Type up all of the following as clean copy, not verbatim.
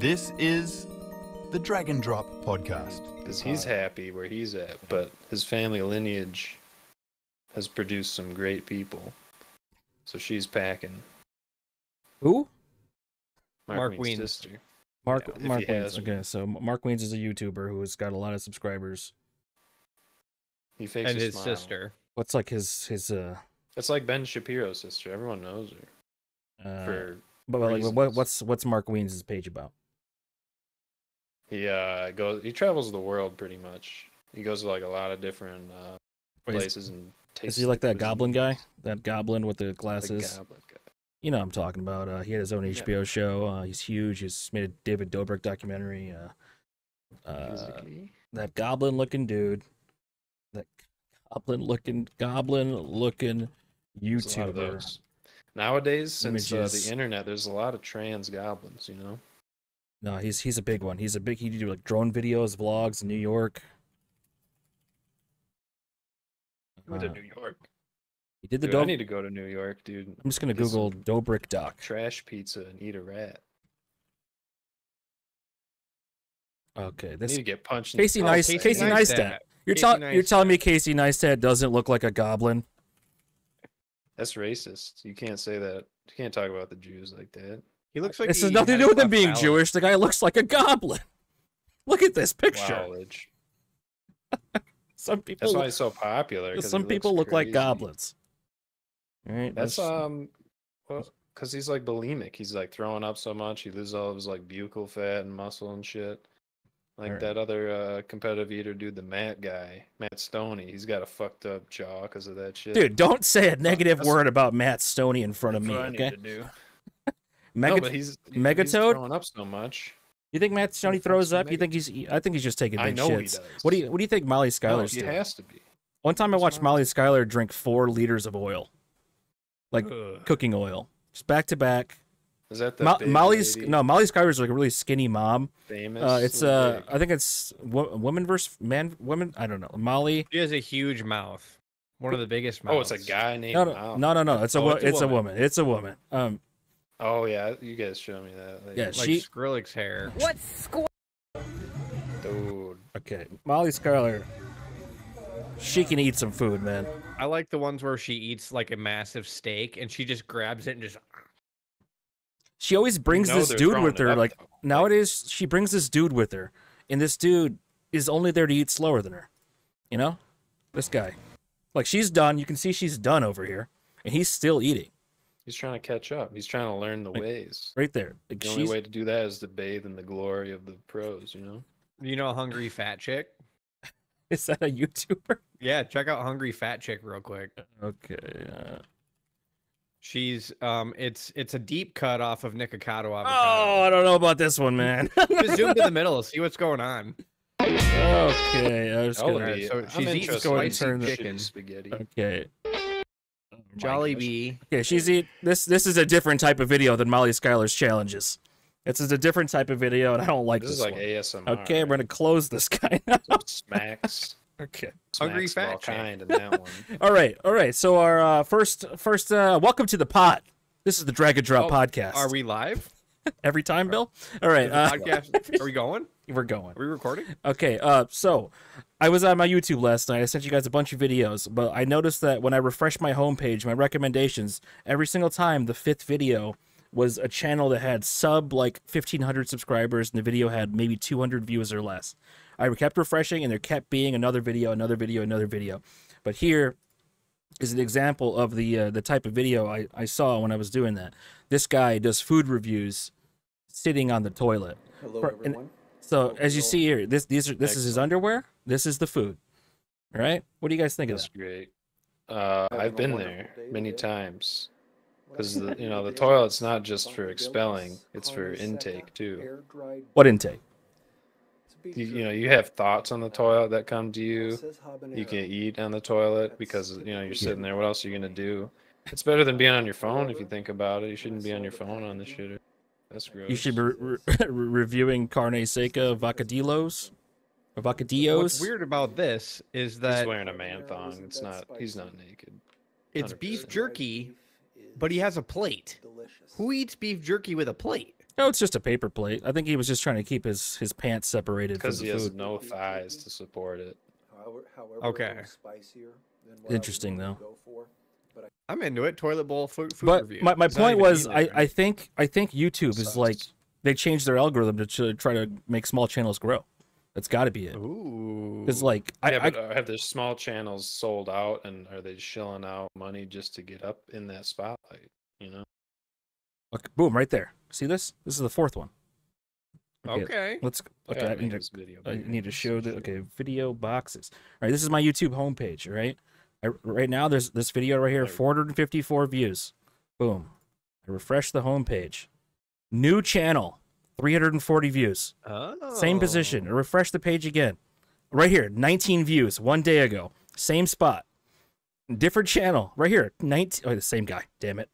This is the Dragon Drop Podcast. Because he's happy where he's at, but his family lineage has produced some great people. So she's packing. Who? Mark Wien's sister. Mark Wiens. Wiens. Okay, so Mark Wiens is a YouTuber who has got a lot of subscribers. He fakes And a his smile. sister. What's like his It's like Ben Shapiro's sister. Everyone knows her. but like reasons. what's Mark Wiens' page about? He travels the world pretty much. He goes to like a lot of different places and tastes. Is he like that cuisines. goblin guy? That goblin with the The glasses? goblin guy. You know what I'm talking about. He had his own Yeah. HBO show. He's huge. He's made a David Dobrik documentary. Physically. That goblin-looking dude. That goblin-looking There's a lot of YouTuber. those. Nowadays, since Images. the internet, there's a lot of trans goblins, you know? No, he's a big one. He do like drone videos, vlogs in New York. He went to New York. He did the Dude, I Dobrik. need to go to New York, dude. I'm just gonna Get Google some Dobrik doc. trash pizza and eat a rat. Okay, I this need to get punched. Casey in Neistat. Casey Neistat. You're telling me Casey Neistat doesn't look like a goblin? That's racist. You can't say that. You can't talk about the Jews like that. He looks like This he has nothing to has do with him a being phallus. Jewish. The guy looks like a goblin. Look at this picture. Knowledge. Some people. That's why Look, he's so popular. 'cause some he people looks look like crazy. goblins. All right. That's well, because he's like bulimic. He's like throwing up so much. He loses all of his like buccal fat and muscle and shit. Like Alright. that other competitive eater dude, the Matt guy, Matt Stoney. He's got a fucked up jaw because of that shit. Dude, don't say a negative That's- word about Matt Stoney in front of That's me, what I need okay? to do. Mega, No, but he's Megatoad? throwing up so much. you think Matt Stoney Fuck's throws up? Mega- You think I think he's just taking I big know he shits. does. What do you think Molly No, Schuyler's he doing? has to be. One time I What's watched Molly- Molly Schuyler drink 4 liters of oil, like Ugh. cooking oil, just back to back. Is that the big Molly lady Schuyler's like a really skinny mom. famous? It's or big? I think it's woman versus man, woman. I don't know. Molly. She has a huge mouth. One of the biggest mouths. Oh, it's a guy named No, Mal. no. It's a Oh, it's a it's a woman. woman. It's a woman. Oh yeah, you guys showed me that. Yeah, Like she. Skrillex hair. Dude. Okay, Molly Schuyler. She can eat some food, man. I like the ones where she eats like a massive steak and she just grabs it and just. She always brings know this they're dude throwing with it her. up, Like though. nowadays, she brings this dude with her, and this dude is only there to eat slower than her. You know, this guy. Like she's done. You can see she's done over here, and he's still eating He's trying to catch up. He's trying to learn the Like, ways. right there. Like The only way to do that is to bathe in the glory of the pros, you know? You know, Hungry Fat Chick? Is that a YouTuber? Yeah, check out Hungry Fat Chick real quick. Okay. She's it's a deep cut off of Nikocado Oh, avocado. I don't know about this one, man. Just zoom to the middle, see what's going on. Okay, I was That'll gonna. be- so I'm she's eating interested go ahead in and turn shitty chicken. spaghetti. Okay. Jolly Bee. Okay, she's eat. This is a different type of video than Molly Schuyler's challenges. This is a different type of video, and I don't like This this, is like one. ASMR. Okay, we're gonna close this guy now. Smacks. Okay. Hungry Smacks of all Fat Chick. kind in that one. All right. So our first, welcome to the pod. This is the Dragon Drop Oh, podcast. Are we live? Every time, Bill? All right. Podcast. Are we going? We're going. Are we recording? Okay, so I was on my YouTube last night. I sent you guys a bunch of videos, but I noticed that when I refreshed my homepage, my recommendations, every single time the 5th video was a channel that had like 1,500 subscribers, and the video had maybe 200 views or less. I kept refreshing, and there kept being another video. But here is an example of the type of video I saw when I was doing that. This guy does food reviews sitting on the toilet. Hello, and- everyone. So as you see here, this is his Excellent. underwear. This is the food. All right. What do you guys think of That's that? great. Having I've a been wonderful there day many today. times. Because the toilet's not just for expelling; it's for intake too. What intake? You have thoughts on the toilet that come to you. You can eat on the toilet because you're sitting there. What else are you gonna do? It's better than being on your phone if you think about it. You shouldn't be on your phone on this shit. That's gross. You should be reviewing carne seca vacadillos or vacadillos. What's weird about this is He's that wearing a man thong. It's not. He's not naked. it's beef 100%. jerky, but he has a plate. Who eats beef jerky with a plate? No, it's just a paper plate. I think he was just trying to keep his pants separated from Because the he has food. no thighs to support it. Okay. Interesting though. I'm into it. Toilet bowl food But review. my It's not point even was, easy, I right? think YouTube is like Sucks. they changed their algorithm to try to make small channels grow. That's got to be it. Ooh. Because like Yeah, but have their small channels sold out, and are they shelling out money just to get up in that spotlight? You know. look, boom, right there. See this? This is the fourth one. Okay. Let's. Okay, Yeah, I need this to. video I bigger. need to show the. Okay, video boxes. All right, this is my YouTube homepage. All right, right now there's this video right here, 454 views. Boom. I refresh the homepage. New channel, 340 views. Oh. Same position. Refresh the page again. Right here, 19 views 1 day ago. Same spot. Different channel. Right here, 19. Oh, the same guy. Damn it.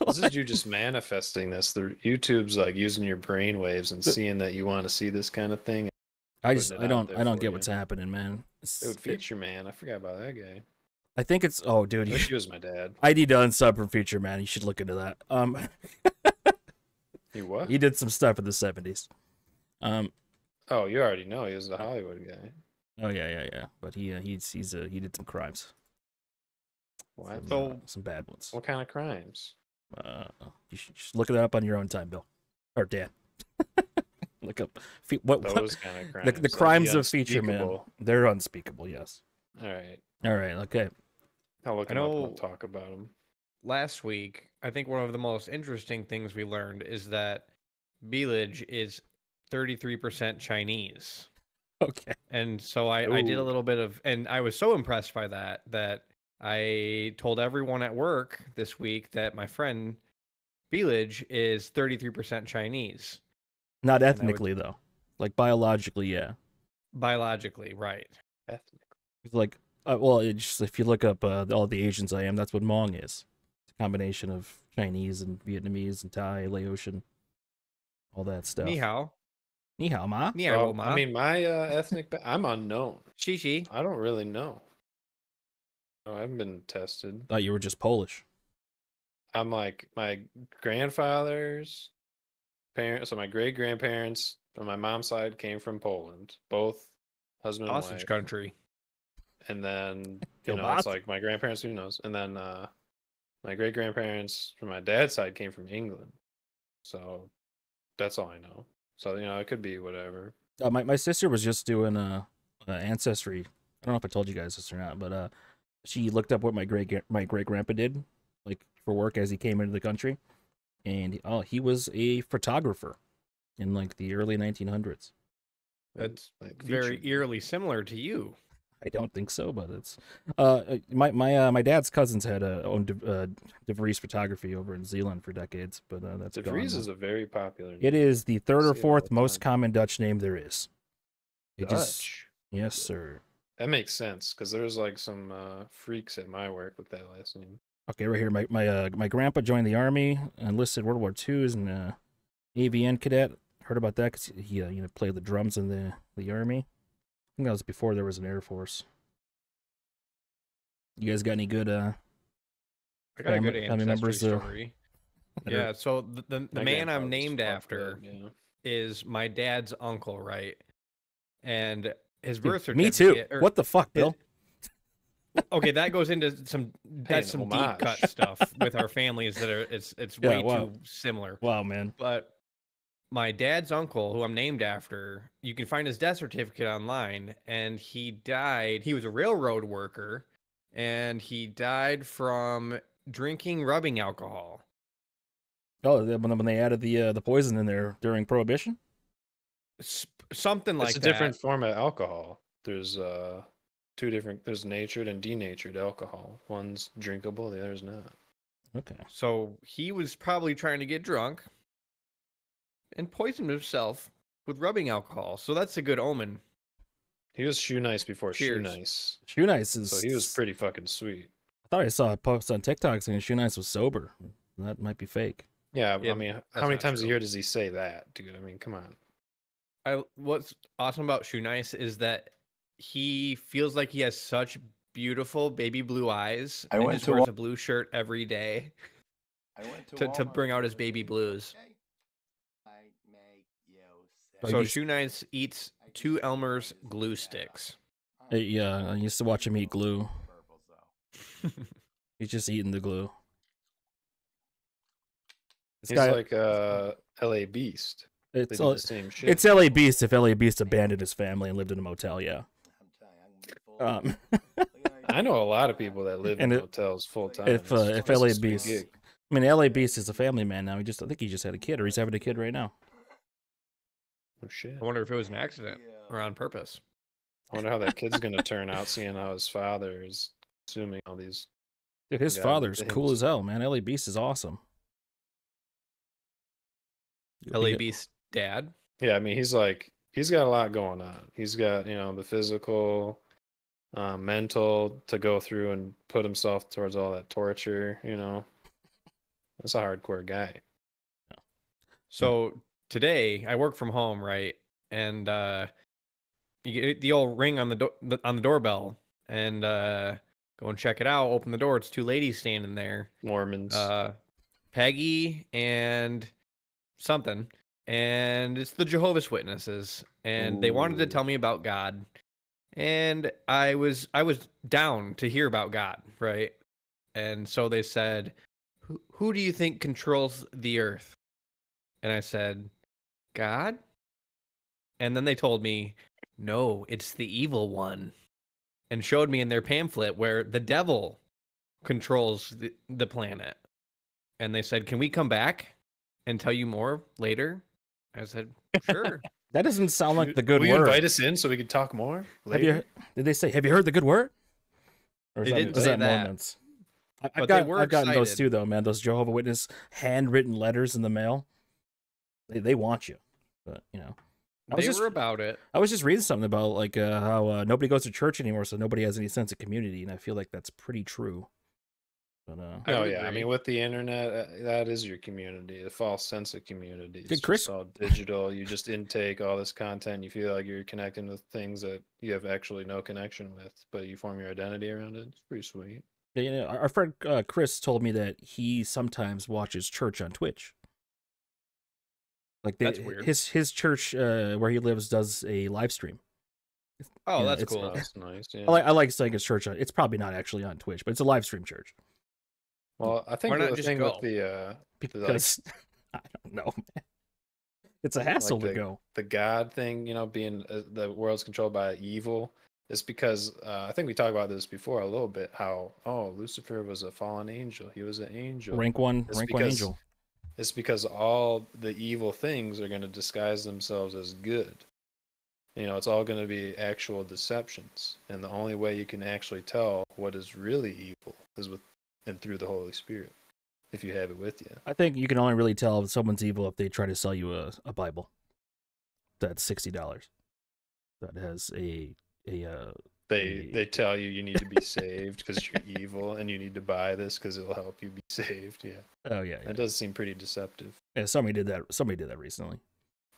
This is you just manifesting this. The YouTube's like using your brain waves and seeing that you want to see this kind of thing. I putting it out don't there for get you. what's happening, man. Dude, Feature Man. I forgot about that guy. I think it's dude. I wish he was my dad. I need to unsub from Feature Man. You should look into that. He what? He did some stuff in the 70s. Oh, you already know he was the Hollywood guy. Oh yeah. But he did some crimes. What? Some bad ones. What kind of crimes? You should just look it up on your own time, Bill, or Dan. Look up Those kind of crimes. the crimes of Feature Man. unspeakable. They're unspeakable. Yes. All right. Okay. I'll look I him up and know- I'll talk about him. Last week, I think one of the most interesting things we learned is that Village is 33% Chinese. Okay. And so I did a Ooh. little bit of, and I was so impressed by that I told everyone at work this week that my friend Village is 33% Chinese. Not I would- ethnically though, like biologically, yeah. Biologically, right. Ethnic. It's like, if you look up all the Asians I am, that's what Hmong is. It's a combination of Chinese and Vietnamese and Thai, Laotian, all that stuff. Ni hao. Ni hao, ma. Ni hao, ma. I mean, my ethnic, I'm unknown. Shishi. I don't really know. No, I haven't been tested. Thought you were just Polish. I'm like my grandfather's parents, so my great grandparents on my mom's side came from Poland, both husband and Sausage wife. country. And then Kielbasa. it's like my grandparents, who knows? And then my great grandparents from my dad's side came from England, so that's all I know. So it could be whatever. My sister was just doing ancestry. I don't know if I told you guys this or not, but she looked up what my great grandpa did, like for work as he came into the country, and he was a photographer in like the early 1900s. That's Like very featured. eerily similar to you. I don't think so, but it's my dad's cousins had owned De Vries Photography over in Zealand for decades, but that's De gone Vries now. is a very popular. It is the third or See it all fourth the most time. common Dutch name there is. It just Dutch. yes, sir. That makes sense because there's like some freaks at my work with that last name. Okay, right here. My grandpa joined the army, enlisted World War II as an AVN cadet. Heard about that because he played the drums in the army. I think that was before there was an Air Force. You guys got any good I got a good family ancestry members, story. that are- Yeah, so the My man grandpa I'm was named fucked after up, yeah. is my dad's uncle, right? And his Dude, birth me certificate. too. What the fuck, Bill? Okay, that goes into some an deep homage. cut stuff with our families that are it's Yeah, way wow. too similar. Wow, man. But my dad's uncle, who I'm named after, you can find his death certificate online, and he died. He was a railroad worker, and he died from drinking rubbing alcohol. Oh, when they added the poison in there during Prohibition? Something like It's a that. different form of alcohol. There's two different. There's natured and denatured alcohol. One's drinkable, the other's not. Okay. So he was probably trying to get drunk and poisoned himself with rubbing alcohol. So that's a good omen. He was shoe nice before shoe Cheers. nice, Shoenice is. so he was pretty fucking sweet. I thought I saw a post on TikTok saying Shoenice was sober. That might be fake. Yeah, Yeah, I mean, that's how many not times a true. year does he say that, dude? I mean, come on. What's awesome about Shoenice is that he feels like he has such beautiful baby blue eyes I and went just to wears Wal- a blue shirt every day I went to Walmart bring the out his other baby day. blues. I So Shoenice eats 2 Elmer's glue sticks. Yeah, I used to watch him eat glue. He's just eating the glue. He's like LA Beast. It's the same shit. It's LA Beast if LA Beast abandoned his family and lived in a motel, yeah. I know a lot of people that live in hotels full time. If LA Beast, I mean, LA Beast is a family man now. I think he just had a kid, or he's having a kid right now. Oh shit! I wonder if it was an accident or on purpose. I wonder how that kid's gonna turn out, seeing how his father is assuming all these. Dude, his father's cool as hell, man. LA Beast is awesome. LA Beast dad? Yeah, I mean, he's got a lot going on. He's got, the physical, mental to go through and put himself towards all that torture, That's a hardcore guy. So today I work from home, right? And you get the old ring on the doorbell, and go and check it out. Open the door. It's 2 ladies standing there. Mormons. Peggy and something. And it's the Jehovah's Witnesses. And they wanted to tell me about God. And I was down to hear about God, right? And so they said, who do you think controls the earth? And I said, God? And then they told me, no, it's the evil one. And showed me in their pamphlet where the devil controls the planet. And they said, can we come back and tell you more later? I said, sure. That doesn't sound like the good Will word. You invite us in so we can talk more later? Did they say, have you heard the good word? Or they didn't say that. Moments? I've gotten those too, though, man. Those Jehovah's Witness handwritten letters in the mail. They want you. But, They were about it. I was just reading something about how nobody goes to church anymore, so nobody has any sense of community, and I feel like that's pretty true. But, oh yeah, I mean, with the internet, that is your community, a false sense of community. It's just all digital. You just intake all this content. You feel like you're connecting with things that you have actually no connection with, but you form your identity around it. It's pretty sweet. Yeah, our friend Chris told me that he sometimes watches church on Twitch. Like that's weird. His church where he lives does a live stream. Oh, that's cool. That's nice. Yeah. I like saying his church. It's probably not actually on Twitch, but it's a live stream church. Well, I think the thing with because I don't know, man. It's a hassle to go. The God thing, being the world's controlled by evil, is because I think we talked about this before a little bit. How Lucifer was a fallen angel. He was an angel, rank one angel. It's because all the evil things are going to disguise themselves as good. It's all going to be actual deceptions, and the only way you can actually tell what is really evil is with and through the Holy Spirit, if you have it with you. I think you can only really tell if someone's evil if they try to sell you a Bible that's $60 that has they tell you need to be saved because you're evil, and you need to buy this because it'll help you be saved. Yeah. Oh yeah. That does seem pretty deceptive. Yeah, somebody did that recently.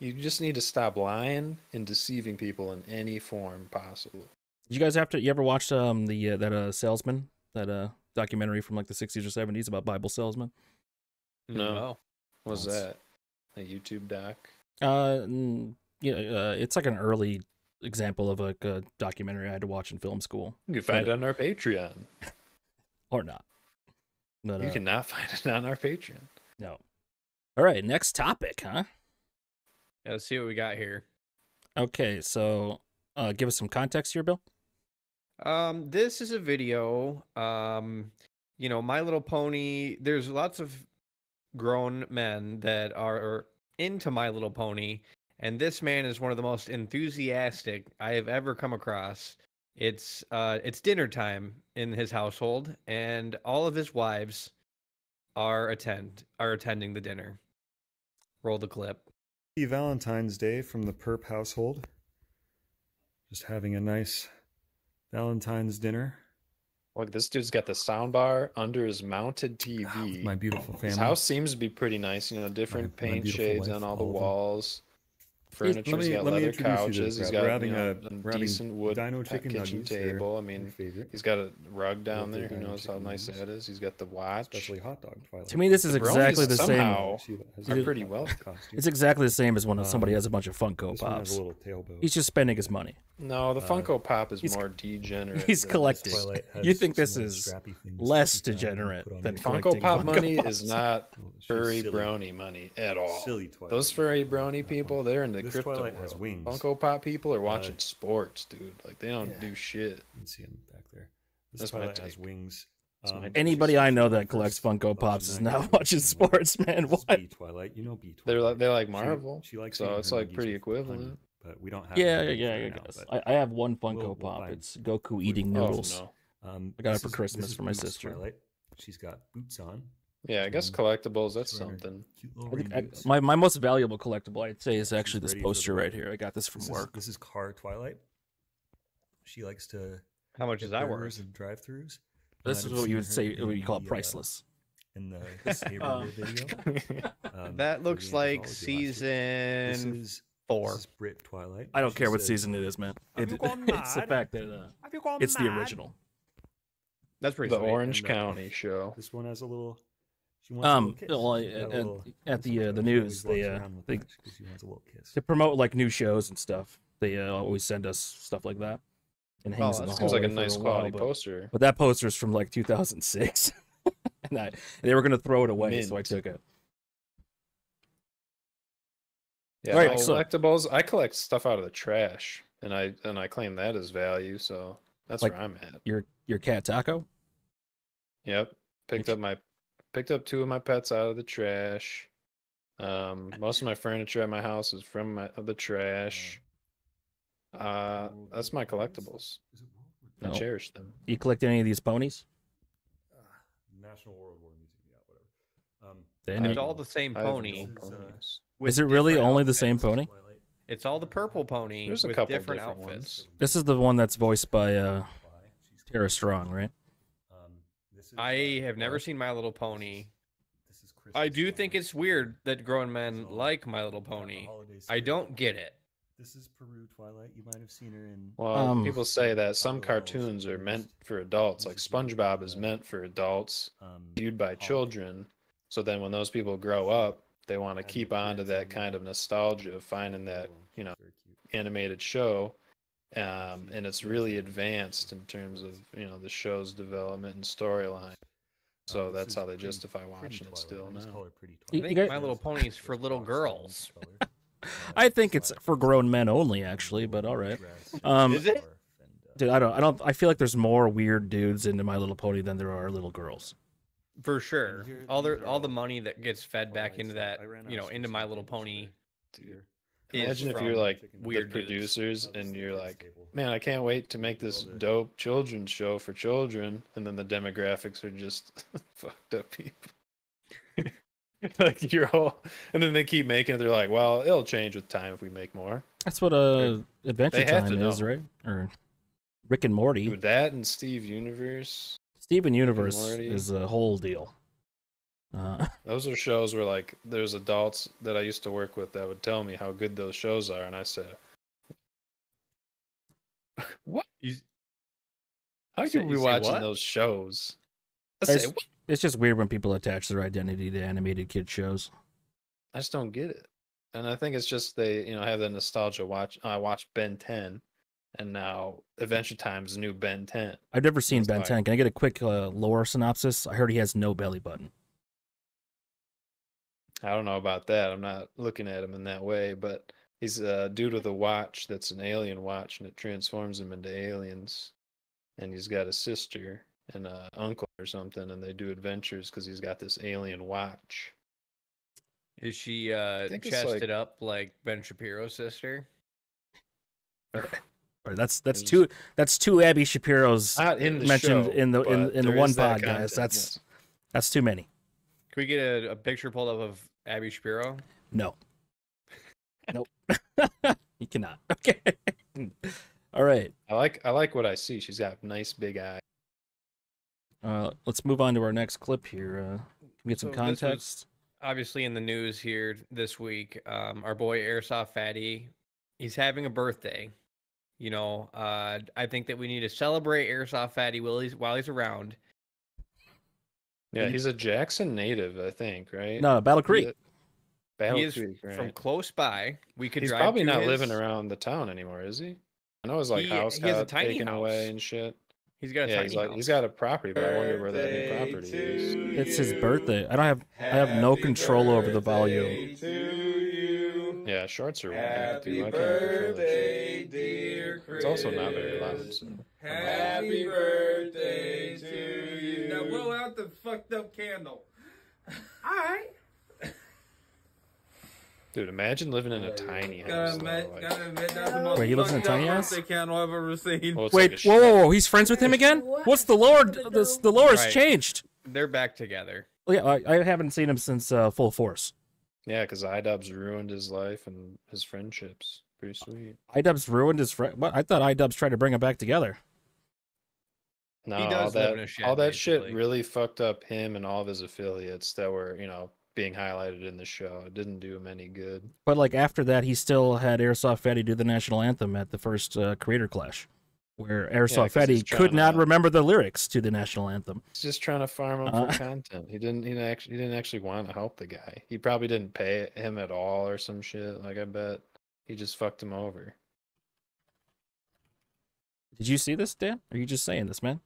You just need to stop lying and deceiving people in any form possible. Did you guys you ever watch that salesman, that documentary from like the 60s or 70s about Bible salesmen? No. What was that? A YouTube doc? It's like an early example of like a documentary I had to watch in film school. You can find it on our Patreon. Or not. But, you cannot find it on our Patreon. No. All right, next topic, huh? Yeah, let's see what we got here. Okay, so give us some context here, Bill. This is a video. My Little Pony. There's lots of grown men that are into My Little Pony, and this man is one of the most enthusiastic I have ever come across. It's dinner time in his household, and all of his wives are attending the dinner. Roll the clip. Happy Valentine's Day from the Perp household. Just having a nice Valentine's dinner. Look, this dude's got the soundbar under his mounted TV. My beautiful family. His house seems to be pretty nice. Different paint shades on all the walls. furniture. He's got leather couches. He's got a decent wood Dino Chicken kitchen Nuggies. They're table. I my mean, favorite. he's got a rug down there. Who Dino knows how Chicken nice Nuggies. that is? He's got the watch. Especially hot dog Twilight. To me, this is The exactly bronies the same. somehow are pretty well. It's exactly the same as when somebody has a bunch of Funko This one has Pops. a little tail bow. He's just spending his money. No, the Funko Pop is more degenerate. He's than collecting. this. Twilight has You think this some is strappy things less that you can degenerate put on than your- collecting Funko Pop Funko money Pops. is not She's furry silly. brony money at all. Silly Twilight. Those furry brony people, they're in the This crypto Twilight has world. wings. Funko Pop people are watching sports, dude. Like they don't yeah. do shit. You can see him back there. This That's my Twilight has take. wings. That's my take. Anybody I know that First collects Funko Pops is 9 now years watching old. sports, man. This is What? B Twilight. You know B They're Twilight. like Marvel, She likes so eating it's her like nuggies pretty with equivalent. honey, but we don't have. Yeah, any yeah, for I now, guess. but I have one Funko we'll Pop. find- It's Goku eating Oh noodles. no. I got it this for is- Christmas this is for my Boots sister. Twilight. She's got boots on. Yeah, I guess Mm. collectibles. That's She's wearing her something. Cute little I think rain boots. my most valuable collectible, I'd say, is actually this ready for the poster right work. here. I got this from work. This is Car Twilight. She likes to. How much get is that burgers worth? and drive-throughs. This might is have what you would seen say, her what you call in the, priceless. In the Saber video. That for looks the like anthology last year. This season is 4. This is Brit Twilight. I don't She care what says, season it is, man. "Have you gone It's the mad? fact that Have you gone it's the mad?" original. That's pretty The sweet. Orange And, County show. This one has a little. She wants a little kiss. Well, She's got a little- at the sometimes news, she always they walks around with they that 'cause she wants a little kiss. to promote like new shows and stuff. They always send us stuff like that, and hangs in the That seems like a hallway for nice while, quality but- poster. But that poster's from like 2006, and they were gonna throw it away, so I Mint. took it. Yeah, Right, my so- collectibles. I collect stuff out of the trash, and I claim that as value. So that's Like- where I'm at. Your cat Taco. Yep. Picked up 2 of my pets out of the trash. Most of my furniture at my house is from the trash. That's my collectibles. I No. cherish them. You collect any of these ponies? National World War music, yeah, whatever. Any- It's all the same I have pony. no ponies. with Is it really different only the same outfits. pony? It's all the purple pony There's a with couple different different outfits. ones. This is the one that's voiced by Tara Strong, right? I have never seen My Little Pony. This is Christmas I do song. think it's weird that grown men like My Little Pony. I don't get it. This is Peru Twilight. You might have seen her in. Well, people say that some cartoons are meant for adults, like SpongeBob is meant for adults, viewed by children. So then when those people grow up, they want to keep on to that kind of nostalgia of finding that, animated show. And it's really advanced in terms of, the show's development and storyline. So that's how they justify watching it still now. I think My Little Pony is for little girls. I think it's for grown men only, actually, but all right. Is it? Dude, I feel like there's more weird dudes into My Little Pony than there are little girls. For sure. All the money that gets fed back into that, into My Little Pony. Imagine if you're like weird producers and you're like, man, I can't wait to make this dope children's show for children, and then the demographics are just fucked up people. Like your whole, and then they keep making it. They're like, well, it'll change with time if we make more. That's what Adventure They have Time to is, know. right? Or Rick and Morty. Dude, that and Steve Universe. Steven Universe Morty. is a whole deal. Those are shows where like there's adults that I used to work with that would tell me how good those shows are, and I said, "What? How Say- can we you say watching what? those shows?" I It's, say, "What?" it's just weird when people attach their identity to animated kid shows. I just don't get it, and I think it's just they, have the nostalgia. I watched Ben 10, and now Adventure Time's new Ben 10. I've never seen It's Ben like- 10. Can I get a quick lore synopsis? I heard he has no belly button. I don't know about that. I'm not looking at him in that way, but he's a dude with a watch that's an alien watch, and it transforms him into aliens. And he's got a sister and an uncle or something, and they do adventures because he's got this alien watch. Is she think it's chested like- up like Ben Shapiro's sister? Or that's two Abby Shapiro's Not in the mentioned show, in the but the there one is that pod, guys. content, That's yes. that's too many. Can we get a picture pulled up of Abby Shapiro? No. Nope. You cannot. Okay. All right. I like what I see. She's got nice big eyes. Let's move on to our next clip here. Can we get some So this was- context? obviously in the news here this week, our boy Airsoft Fatty, he's having a birthday. You know, I think that we need to celebrate Airsoft Fatty while he's around. Yeah, he's a Jackson native, I think, right? No, Battle Creek. Battle Creek, right? From close by. We could. He's drive probably to not his... living around the town anymore, is he? I know his like house he has a got tiny taken house. away and shit. He's got a tiny house. He's got a property, but I wonder where that new property is. It's his birthday. I have no control over the volume. Yeah, shorts are weird, dude. I can't control that shit. It's also not very loud. So. Happy birthday to you. Now blow out the fucked up candle. All right. Dude, imagine living in a tiny house. Wait, he lives in a tiny house? Candle I've ever seen. Well, Wait, like whoa, he's friends with him again? What's the lore? The lore has Right. changed. They're back together. Well, yeah, I haven't seen him since Full Force. Yeah, because iDubbbz ruined his life and his friendships. Pretty sweet. iDubbbz ruined his friend. What? I thought iDubbbz tried to bring him back together. No, He all does live in a that shed, all that shit basically. really fucked up him and all of his affiliates that were, being highlighted in the show. It didn't do him any good. But like after that, he still had Airsoft Fatty do the national anthem at the first Creator Clash, where Airsoft 'cause Fatty he's could trying not to- remember the lyrics to the national anthem. He's just trying to farm him for content. He didn't actually want to help the guy. He probably didn't pay him at all or some shit. Like I bet he just fucked him over. Did you see this, Dan? Or are you just saying this, man?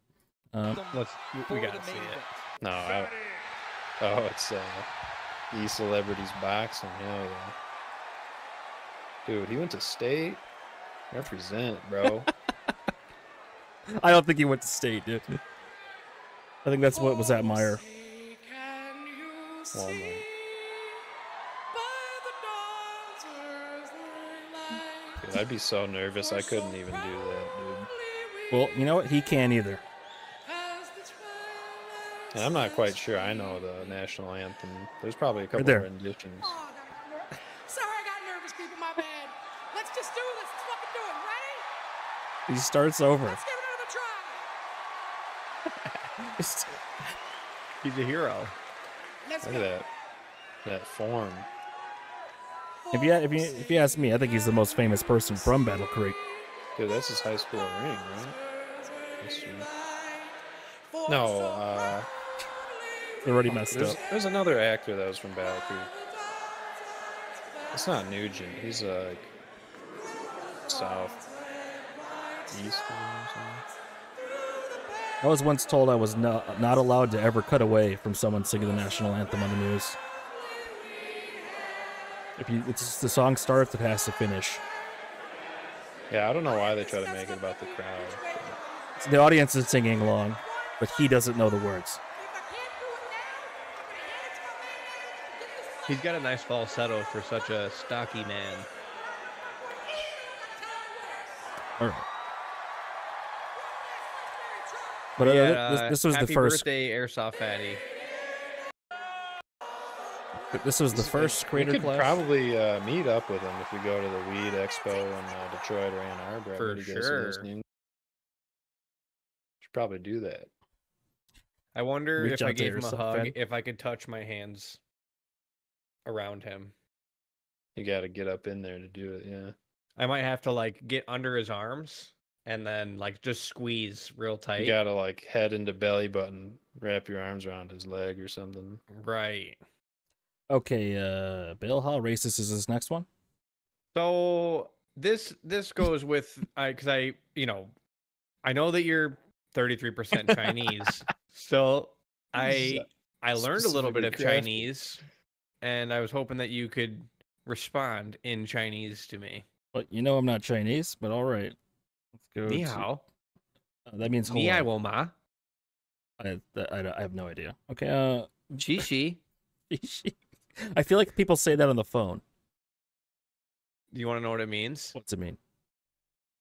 We gotta see it. No, it's E-Celebrities Boxing. Hell yeah. Dude, he went to state. Represent, bro. I don't think he went to state, dude. I think that's what was at Meyer. Walmart. Dude, I'd be so nervous. I couldn't even do that, dude. Well, you know what? He can't either. And I'm not quite sure I know the national anthem. There's probably a couple there. renditions. Oh, I got nervous. Sorry, I got nervous, people. My bad. Let's just do this. Let's fucking do it. Ready? He starts over. Let's give it another try. He's a hero. Let's Look go. at that form. If you ask me, I think he's the most famous person from Battle Creek. Dude, that's his high school ring, right? That's true. No, They already messed up. there's another actor that was from Battle Creek. It's not Nugent. He's like south east or something. I was once told I was not allowed to ever cut away from someone singing the national anthem on the news. If the song starts, it has to finish. Yeah, I don't know why they try to make it about the crowd. So the audience is singing along, but he doesn't know the words. He's got a nice falsetto for such a stocky man. All right. But this was the happy first. birthday, Airsoft Fatty. This was the first We Creator could Clash. probably meet up with him if we go to the Weed Expo in Detroit or Ann Arbor. I For bet he goes sure. listening. Should probably do that. I wonder Reach if I out to gave him a Airsoft hug, Fatty. if I could touch my hands around him. You got to get up in there to do it. Yeah. I might have to like get under his arms and then like just squeeze real tight. You got to like head into belly button, wrap your arms around his leg or something. Right. Okay, Bill, how racist is this next one? So this goes with because I know that you're 33% Chinese. So I learned a little bit of Specifically crafted. Chinese, and I was hoping that you could respond in Chinese to me. Well, you know I'm not Chinese, but all right. Let's go. Ni to- hao. that means hold Ni ai on. wo ma. I have no idea. Okay. Chi xi. I feel like people say that on the phone. Do you want to know what it means? What's it mean?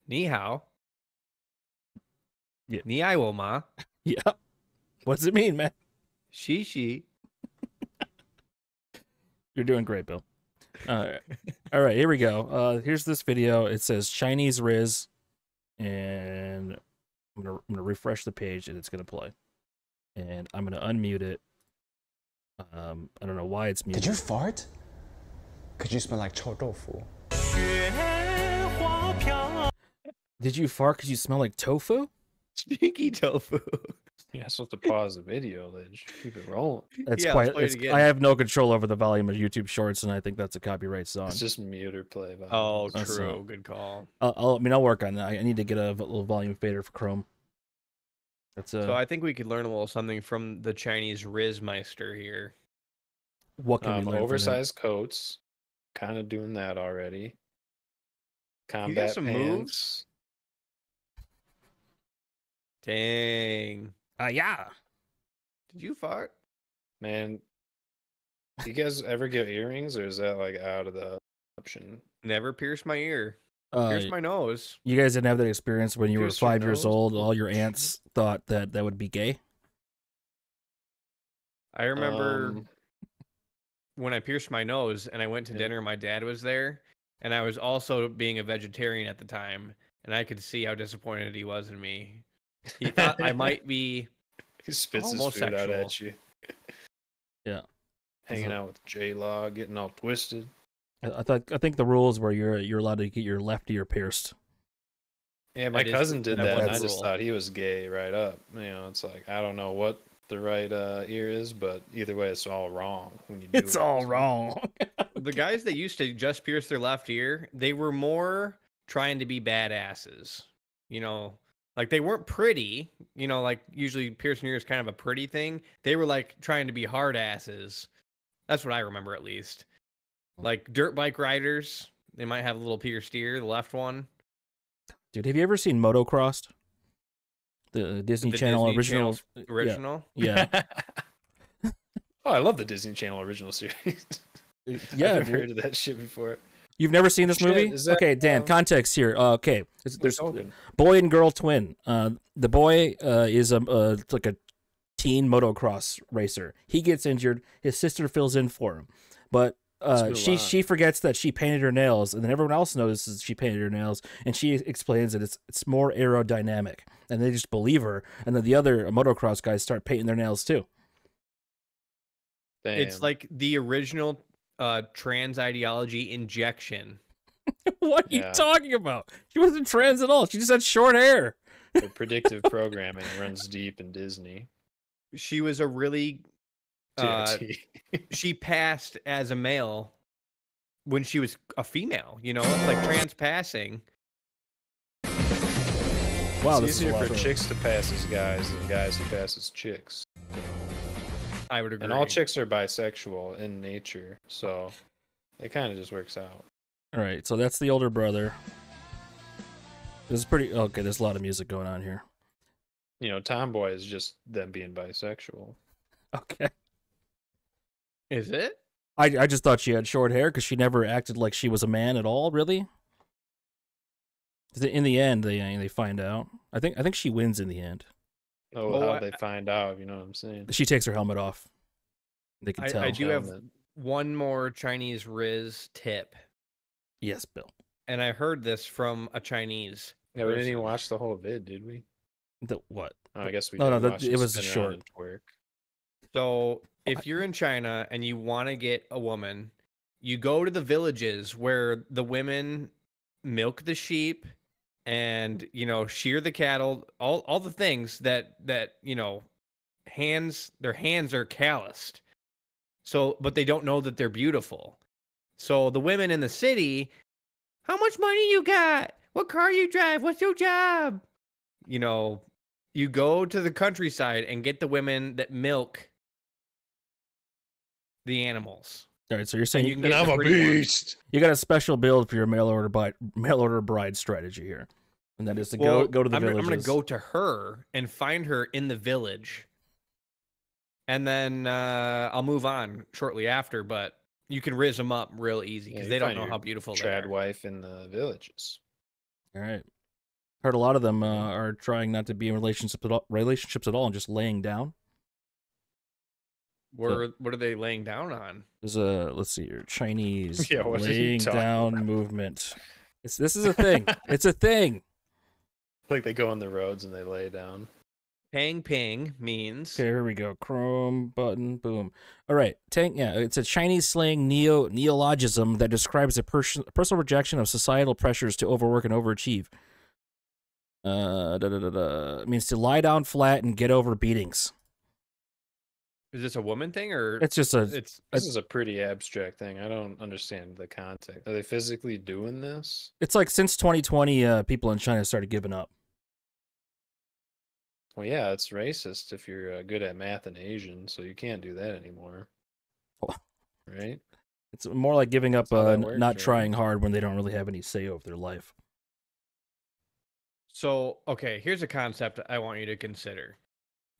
Ni hao. Yeah. Ni ai wo ma. Yeah. What's it mean, man? Xi xi. You're doing great, Bill. All right, here we go. Here's this video. It says Chinese Riz, and I'm gonna refresh the page, and it's gonna play. And I'm gonna unmute it. I don't know why it's muted. Did you fart? Could you smell like chou tofu? Did you fart because you smell like tofu? Stinky tofu. You're supposed to pause the video, then just keep it rolling. That's Yeah, quite. let's play it It's, again. I have no control over the volume of YouTube Shorts, and I think that's a copyright song. It's just mute or play. By Oh, That's true. Good call. I'll work on that. I need to get a little volume fader for Chrome. That's So I think we could learn a little something from the Chinese Rizzmeister here. what can we learn from him? Oversized coats, kind of doing that already. Combat some pants. moves? Dang. Yeah. Did you fart? Man, do you guys ever get earrings, or is that like out of the option? Never pierced my ear. Uh, Pierced my nose. you guys didn't have that experience when you were Pierce your 5 years nose? old. All your aunts thought that would be gay. I remember Um, when I pierced my nose and I went to Yeah. dinner, my dad was there, and I was also being a vegetarian at the time, and I could see how disappointed he was in me. He thought I might be He spits his food out homosexual. at you. Yeah. Hanging out with J-Law, getting all twisted. I think the rules were you're allowed to get your left ear pierced. Yeah, my That is- cousin did that that, and I was the just rule. thought he was gay right up. You know, it's like, I don't know what the right ear is, but either way, it's all wrong when you do It's it. all wrong. The guys that used to just pierce their left ear, they were more trying to be badasses. You know, like they weren't pretty, you know, like usually piercing your ear is kind of a pretty thing. They were like trying to be hard asses. That's what I remember at least. Like dirt bike riders, they might have a little pierced ear, the left one. Dude, have you ever seen Motocrossed? The Disney The Channel Disney original. Channel original. Yeah. Oh, I love the Disney Channel original series. Yeah, I've never dude. heard of that shit before. You've never seen this Shit, movie? is that, Okay, Dan, context here. Okay, there's Hogan. boy and girl twin. The boy is like a teen motocross racer. He gets injured. His sister fills in for him, but move on. she forgets that she painted her nails, and then everyone else notices she painted her nails, and she explains that it's more aerodynamic, and they just believe her. And then the other motocross guys start painting their nails too. Damn. It's like the original trans ideology injection. What are you Yeah. talking about? She wasn't trans at all. She just had short hair. the predictive programming runs deep in Disney. She was a really TRT. she passed as a male when she was a female, you know, like trans passing. Wow, It's this is a easier lot for of- chicks to pass as guys than guys to pass as chicks. I would agree. And all chicks are bisexual in nature, so it kind of just works out. All right, so that's the older brother. This is pretty okay. There's a lot of music going on here. You know, tomboy is just them being bisexual. Okay, Is it? I just thought she had short hair because she never acted like she was a man at all. Really? In the end, they find out. I think she wins in the end. Oh, Oh, how'd they find out? You know what I'm saying? She takes her helmet off. They can tell. I do have Helmet. one more Chinese Riz tip, Yes, Bill. and I heard this from a Chinese. Yeah, we didn't person. even watch the whole vid, did we? The what? Oh, I guess we No, did. no, watch it you was spin short. around and twerk. So if you're in China and you want to get a woman, you go to the villages where the women milk the sheep and, you know, shear the cattle, all the things that, you know, their hands are calloused. So, but they don't know that they're beautiful. So the women in the city, how much money you got? What car you drive? What's your job? You know, you go to the countryside and get the women that milk the animals. All right, so you're saying And you you, can get the pretty ones. you got a special build for your mail order bride strategy here, and that is to go to the I'm villages. going to go to her and find her in the village, and then I'll move on shortly after. But you can rizz them up real easy because Yeah, they you don't find know your how beautiful they trad are. wife in the villages. All right. Heard a lot of them are trying not to be in relationships at all and just laying down. What are they laying down on? There's a let's see here, Chinese Yeah, what are you laying talking down movement. This is a thing. It's a thing. Like they go on the roads and they lay down. Tang Ping means. Okay, here we go. Chrome button, boom. All right, yeah, it's a Chinese slang neologism that describes a personal rejection of societal pressures to overwork and overachieve. It means to lie down flat and get over beatings. Is this a woman thing or It's just This is a pretty abstract thing. I don't understand the context. Are they physically doing this? It's like since 2020, people in China started giving up. Well, yeah, it's racist if you're good at math and Asian, so you can't do that anymore. Right? It's more like giving up, how that works, not right? trying hard when they don't really have any say over their life. So, okay, here's a concept I want you to consider.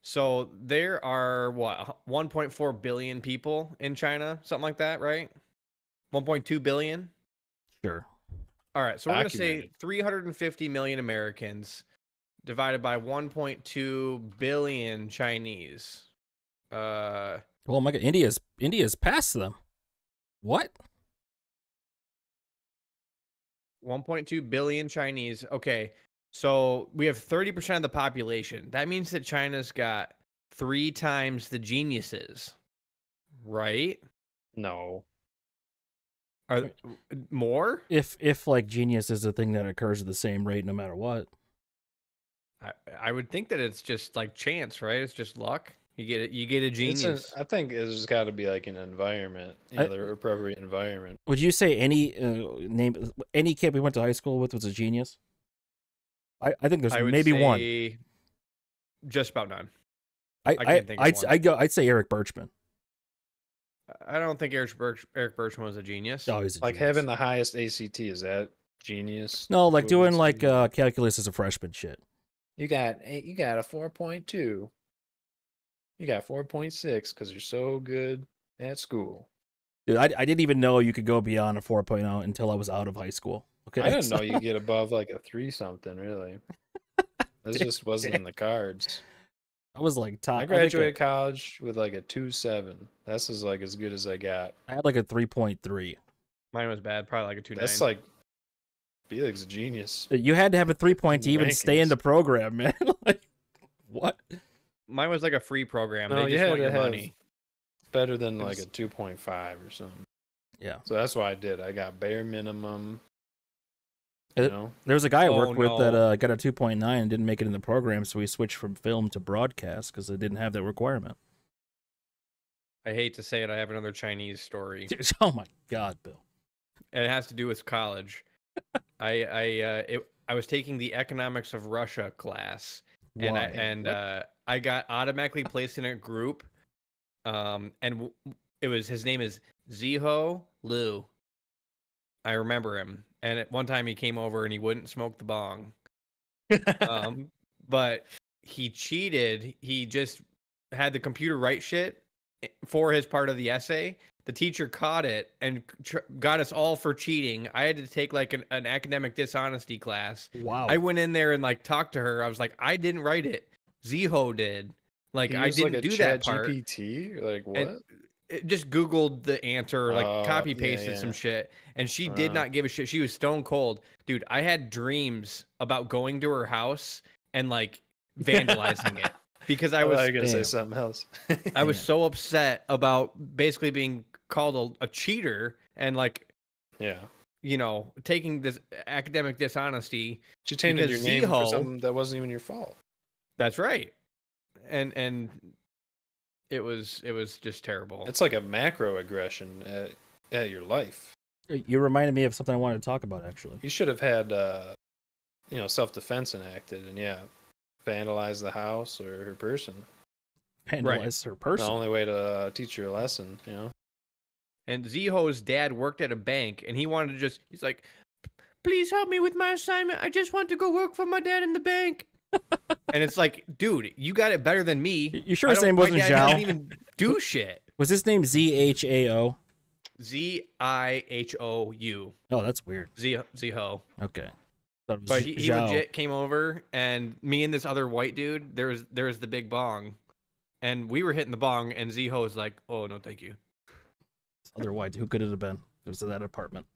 So there are, 1.4 billion people in China? Something like that, right? 1.2 billion? Sure. All right, so we're going to say Documented. 350 million Americans divided by 1.2 billion Chinese. Well, my God, India's past them. What? 1.2 billion Chinese. Okay, so we have 30% of the population. That means that China's got 3 times the geniuses, right? No. Are more? If like genius is a thing that occurs at the same rate no matter what. I would think that it's just like chance, right? It's just luck. You get a genius. I think it's got to be like an environment, the appropriate environment. Would you say any kid we went to high school with was a genius? I think there's I would maybe one. say just about none. can't think of one. I'd say Eric Birchman. I don't think Eric Birchman was a genius. Oh, he's a Like genius. having the highest ACT, is that genius? No, like What doing is like genius? calculus as a freshman shit. You got a 4.2. You got 4.6 because you're so good at school. Dude, I didn't even know you could go beyond a 4.0 until I was out of high school. Okay, I didn't know you get above like a 3 something, really. This just wasn't in the cards. I was like top. I graduated college with like a 2.7. That's as good as I got. I had like a 3.3. Mine was bad, probably like a 2.9. That's like Felix a genius. You had to have a 3 to even stay in the program, man. Like, what? Mine was like a free program. No, They you just had want to your have money. better than like a 2.5 or something. Yeah. So that's why I did. I got bare minimum. There was a guy I worked with no. that got a 2.9 and didn't make it in the program, so he switched from film to broadcast because they didn't have that requirement. I hate to say it, I have another Chinese story. Oh my God, Bill. And it has to do with college. I was taking the economics of Russia class, and I got automatically placed in a group, and it was his name is Ziho Liu. I remember him, and at one time he came over and he wouldn't smoke the bong, but he cheated. He just had the computer write shit for his part of the essay. The teacher caught it and got us all for cheating. I had to take like an academic dishonesty class. Wow. I went in there and like talked to her. I was like, I didn't write it. Ziho did. Like I didn't do that part. GPT? Like what? And it just Googled the answer, like copy yeah, pasted some yeah. shit, and she did not give a shit. She was stone cold, dude. I had dreams about going to her house and like vandalizing it because I was I was gonna say something else. I was so upset about basically being called a cheater and like Yeah. taking this academic dishonesty. She changed your Because name for Ziho- something that wasn't even your fault. That's right, and it was just terrible. It's like a macro aggression at your life. You reminded me of something I wanted to talk about, actually. You should have had self-defense enacted and vandalize the house or her person. Vandalize her person. The only way to teach her a lesson, And Ziho's dad worked at a bank, and he wanted to he's like, please help me with my assignment. I just want to go work for my dad in the bank. And it's like, dude, you got it better than me. You sure his name wasn't my dad Zhao? didn't even do shit. Was his name ZHAO? Zihou. Oh, that's weird. Ziho. Okay. Thought it was But he Zhao. legit came over, and me and this other white dude, there was the big bong. And we were hitting the bong, and Ziho was like, oh, no, thank you. Otherwise, who could it have been? It was in that apartment.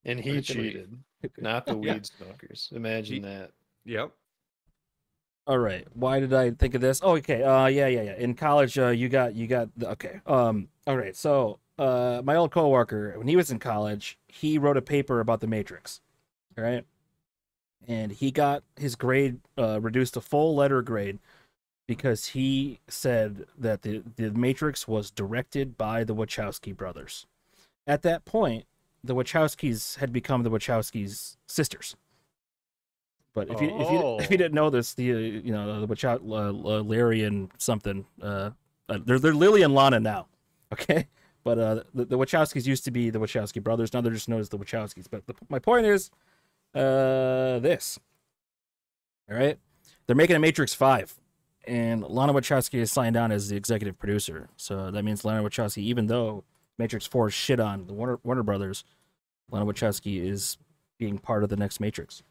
And he cheated, not the Yeah. weed smokers. Imagine that. Yep. All right. Why did I think of this? Oh, okay. Yeah. In college, you got okay. All right. So, my old coworker, when he was in college, he wrote a paper about the Matrix. All right. And he got his grade reduced to full letter grade because he said that the Matrix was directed by the Wachowski brothers. At that point, the Wachowskis had become the Wachowskis sisters. But if you didn't know this, the the Larry and something, they're Lily and Lana now, okay. But the Wachowskis used to be the Wachowski brothers. Now they're just known as the Wachowskis. But my point is, this. All right, they're making a Matrix 5, and Lana Wachowski is signed on as the executive producer. So that means Lana Wachowski, even though Matrix 4 shit on the Warner Brothers, Lana Wachowski is being part of the next Matrix.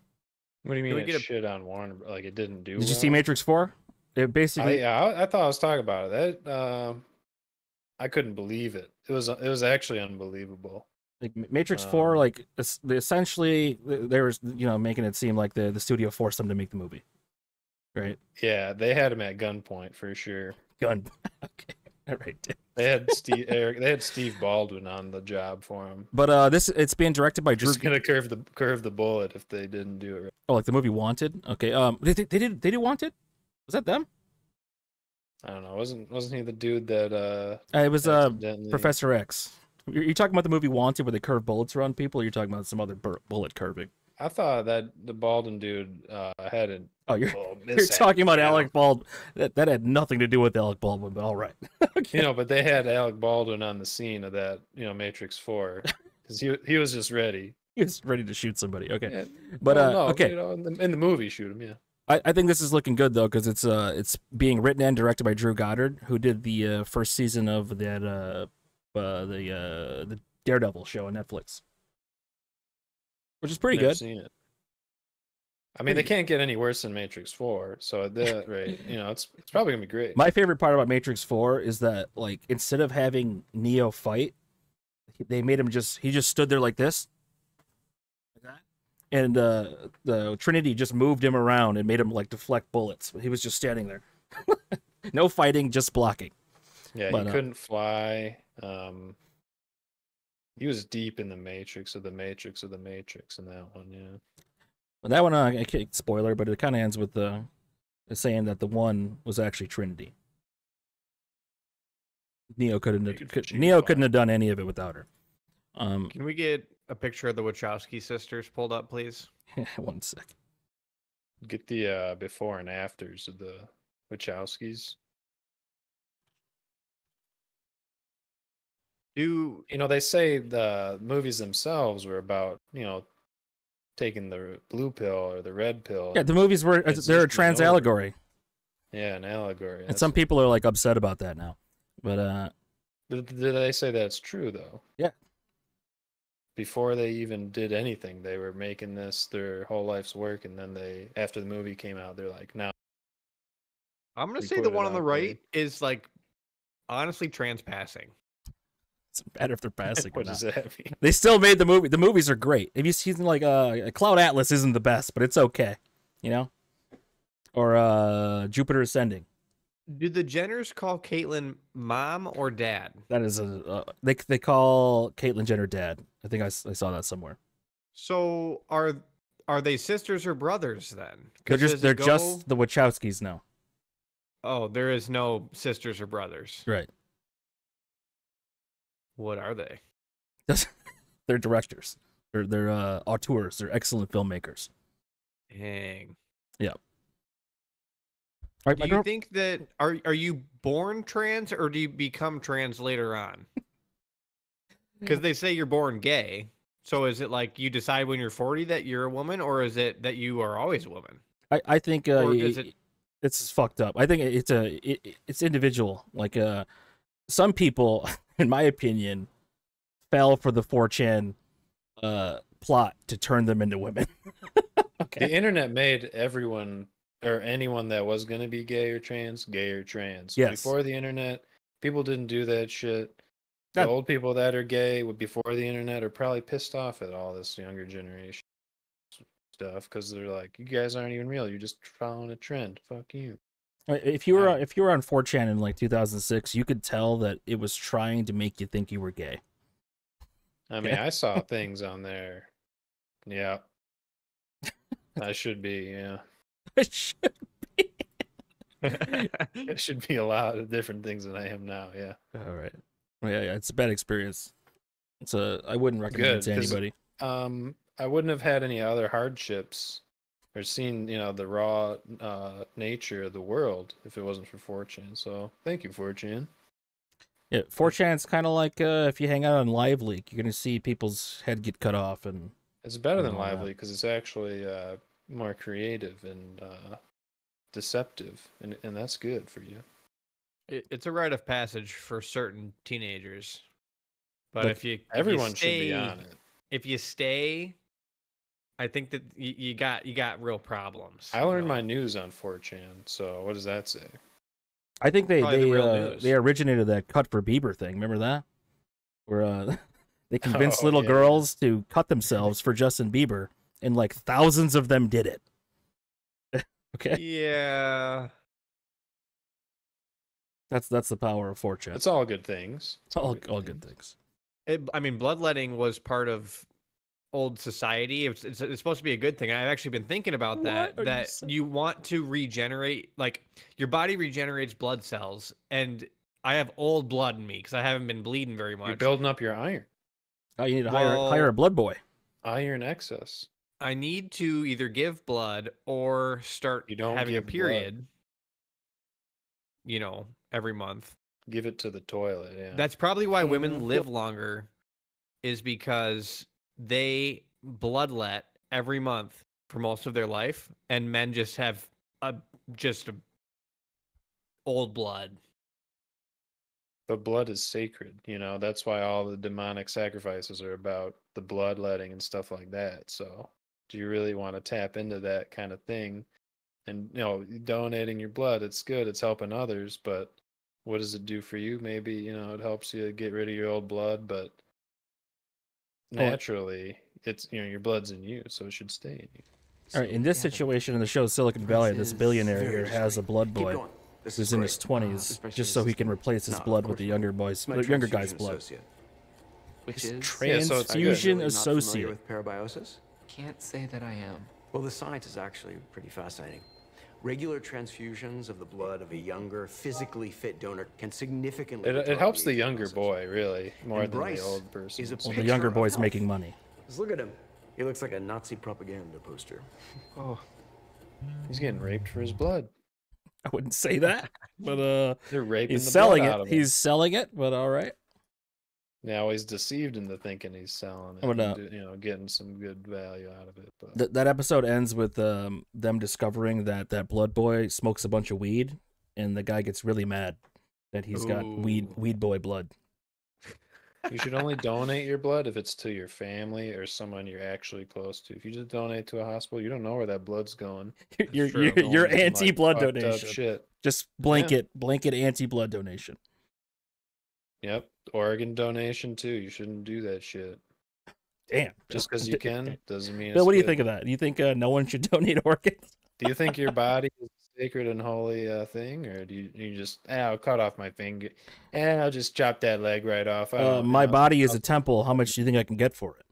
What do you mean it shit on Warner? Like it didn't do? Did you see Matrix 4? It basically. I thought I was talking about it. That I couldn't believe it. It was actually unbelievable. Like Matrix 4, like essentially they were making it seem like the studio forced them to make the movie, right? Yeah, they had him at gunpoint for sure. Okay, all right. They had Steve Baldwin on the job for him. But it's being directed by Drew. Just gonna curve the bullet if they didn't do it right. Oh, like the movie Wanted. Okay. They did Wanted. Was that them? I don't know. Wasn't he the dude that? It was Professor X. You're talking about the movie Wanted where they curve bullets around people, or you're talking about some other bullet curving? I thought that the Baldwin dude had an. Oh, you're talking about Alec Baldwin. That had nothing to do with Alec Baldwin, but all right. Okay. But they had Alec Baldwin on the scene of that, Matrix 4, because he was just ready. He was ready to shoot somebody. Okay, yeah. But okay, in the movie, shoot him. Yeah. I think this is looking good though, because it's being written and directed by Drew Goddard, who did the first season of that the Daredevil show on Netflix, which is pretty good. Seen it. I mean, they can't get any worse than Matrix 4, so right, it's probably gonna be great. My favorite part about Matrix 4 is that, like, instead of having Neo fight, they made him he just stood there like this, and the Trinity just moved him around and made him like deflect bullets. He was just standing there, no fighting, just blocking. Yeah, he couldn't fly. He was deep in the Matrix of the Matrix of the Matrix in that one. Yeah. Well, that one, I can't spoiler, but it kind of ends with saying that the one was actually Trinity. Neo couldn't have done any of it without her. Can we get a picture of the Wachowski sisters pulled up, please? 1 sec. Get the before and afters of the Wachowskis. They say the movies themselves were about, taking the blue pill or the red pill. Yeah, the movies they're a trans allegory. Yeah, an allegory. And some people are like upset about that now. But did they say that's true though? Yeah. Before they even did anything, they were making this their whole life's work, and then after the movie came out, they're like, "Now." I'm gonna say the one on the right is like honestly trans-passing. It's bad if they're passing. What does that mean? They still made the movie. The movies are great. Have you seen like Cloud Atlas isn't the best, but it's okay, or Jupiter Ascending. Do the Jenners call Caitlyn mom or dad? That is they call Caitlyn Jenner dad. I think I saw that somewhere. So are they sisters or brothers then? They're just the Wachowskis now. Oh, there is no sisters or brothers. Right. What are they? They're directors. They're auteurs. They're excellent filmmakers. Dang. Yeah. Do you think that are you born trans or do you become trans later on? Because they say you're born gay. So is it like you decide when you're 40 that you're a woman, or is it that you are always a woman? I think it's fucked up. I think it's individual. Like some people, in my opinion, fell for the 4chan plot to turn them into women. Okay. The internet made everyone or anyone that was going to be gay or trans. Yes. Before the internet, people didn't do that shit. The old people that are gay before the internet are probably pissed off at all this younger generation. stuff because they're like, you guys aren't even real. You're just following a trend. Fuck you. If you were on 4chan in like 2006, you could tell that it was trying to make you think you were gay. I mean, I saw things on there. Yeah. I should be, yeah. It should be. It should be a lot of different things than I am now, yeah. All right. Well, yeah, it's a bad experience. I wouldn't recommend it to anybody. I wouldn't have had any other hardships or seen, the raw nature of the world if it wasn't for 4chan. So thank you, 4chan. Yeah, 4chan's kind of like if you hang out on Live Leak, you're gonna see people's head get cut off, and it's better than Live Leak because it's actually more creative and deceptive, and that's good for you. It's a rite of passage for certain teenagers, but everyone should be on it. If you stay, I think that you got real problems. I learned my news on 4chan, so what does that say? I think they originated that cut for Bieber thing. Remember that? Where they convinced little girls to cut themselves for Justin Bieber, and like thousands of them did it. Okay. Yeah. That's the power of 4chan. It's all good things. It's all good things. Bloodletting was part of old society. It's supposed to be a good thing. I've actually been thinking about that. That you want to regenerate, like your body regenerates blood cells, and I have old blood in me because I haven't been bleeding very much. You're building up your iron. Oh, you need to hire a blood boy. Iron excess. I need to either give blood or start having a period. Every month. Give it to the toilet. Yeah. That's probably why women live longer, is because they bloodlet every month for most of their life, and men just have just old blood. But blood is sacred, that's why all the demonic sacrifices are about the bloodletting and stuff like that. So do you really want to tap into that kind of thing? And donating your blood, it's good, it's helping others, but what does it do for you? Maybe it helps you get rid of your old blood, but naturally it's your blood's in you, so it should stay in you. All right, in this situation in the show Silicon Valley, this billionaire here has a blood boy who's in his 20s, just so he can replace his blood with the younger guy's blood. Which is transfusion associate. With parabiosis? Can't say that I am. Well, the science is actually pretty fascinating. Regular transfusions of the blood of a younger, physically fit donor can significantly... It helps the younger boy, really, more than the old person. Well, the younger boy's making money. Just look at him. He looks like a Nazi propaganda poster. Oh, he's getting raped for his blood. I wouldn't say that, but they're raping he's the selling blood it. out of him. He's selling it, but all right. Now he's deceived into thinking he's selling it, and, getting some good value out of it. But that episode ends with them discovering that blood boy smokes a bunch of weed, and the guy gets really mad that he's got weed boy blood. You should only donate your blood if it's to your family or someone you're actually close to. If you just donate to a hospital, you don't know where that blood's going. You're anti-blood donation. Shit. Just blanket anti-blood donation. Yep. Organ donation too. You shouldn't do that shit. Damn. Just because you can doesn't mean. Bill, what do you think of that? Do you think no one should donate organs? Do you think your body is a sacred and holy thing, or do you just I'll cut off my finger, I'll just chop that leg right off? My body is a temple. How much do you think I can get for it?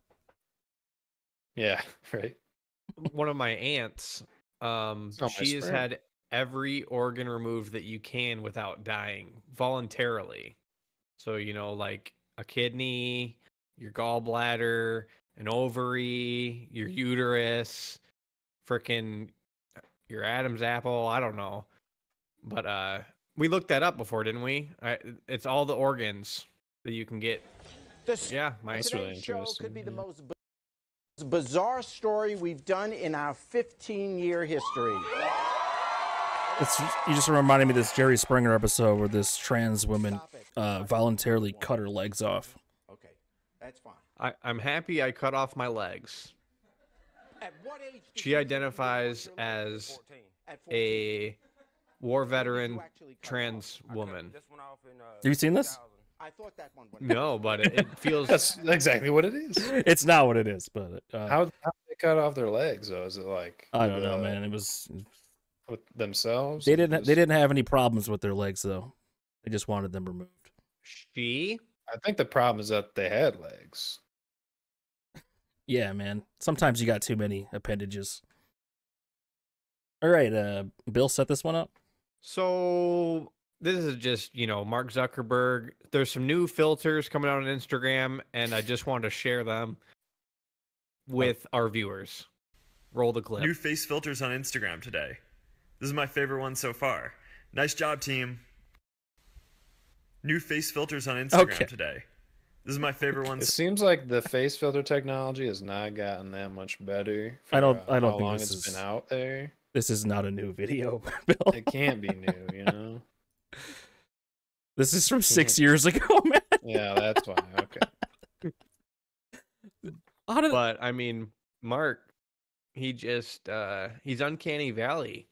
Yeah, right. One of my aunts, she has had every organ removed that you can without dying voluntarily. So, like a kidney, your gallbladder, an ovary, your uterus, frickin' your Adam's apple. I don't know. But we looked that up before, didn't we? It's all the organs that you can get. That's really interesting. Could be the most bizarre story we've done in our 15-year history. You just reminded me of this Jerry Springer episode where this trans woman voluntarily cut her legs off. Okay, that's fine. I'm happy I cut off my legs. She identifies as a war veteran trans woman. Have you seen this? I thought that one went. No, but it feels. That's exactly what it is. It's not what it is, but How they cut off their legs though? Is it like I don't know, man. It was with themselves? they didn't have any problems with their legs though. They just wanted them removed. I think the problem is that they had legs. Yeah, man. Sometimes you got too many appendages. All right, Bill, set this one up. So this is just, Mark Zuckerberg. There's some new filters coming out on Instagram, and I just wanted to share them with our viewers. Roll the clip. New face filters on Instagram today. This is my favorite one so far. Nice job, team. New face filters on Instagram today. This is my favorite one. It seems like the face filter technology has not gotten that much better. I don't how think long this it's is been out there. This is not a new video, Bill. It can't be new, This is from 6 years ago, man. Yeah, that's why. Okay. But I mean, Mark, he just he's Uncanny Valley.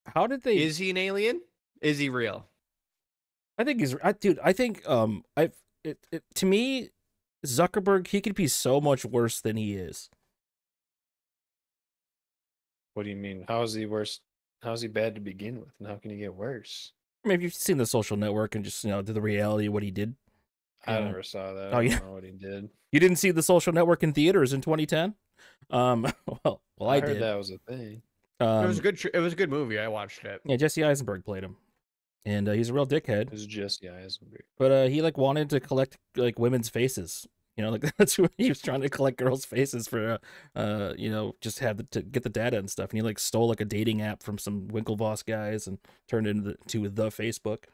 How did they? Is he an alien? Is he real? I think he's. Dude, I think to me, Zuckerberg, he could be so much worse than he is. What do you mean? How is he worse? How is he bad to begin with, and how can he get worse? I mean, if you've seen The Social Network and just the reality of what he did. I never saw that. Oh, I yeah. don't know what he did. You didn't see The Social Network in theaters in 2010? Well, I heard did. that was a thing. It was a good. It was a good movie. I watched it. Yeah, Jesse Eisenberg played him, and he's a real dickhead. It was Jesse Eisenberg. But he wanted to collect women's faces. That's what he was trying to collect girls' faces for. Just to get the data and stuff. And he stole a dating app from some Winklevoss guys and turned it into the Facebook.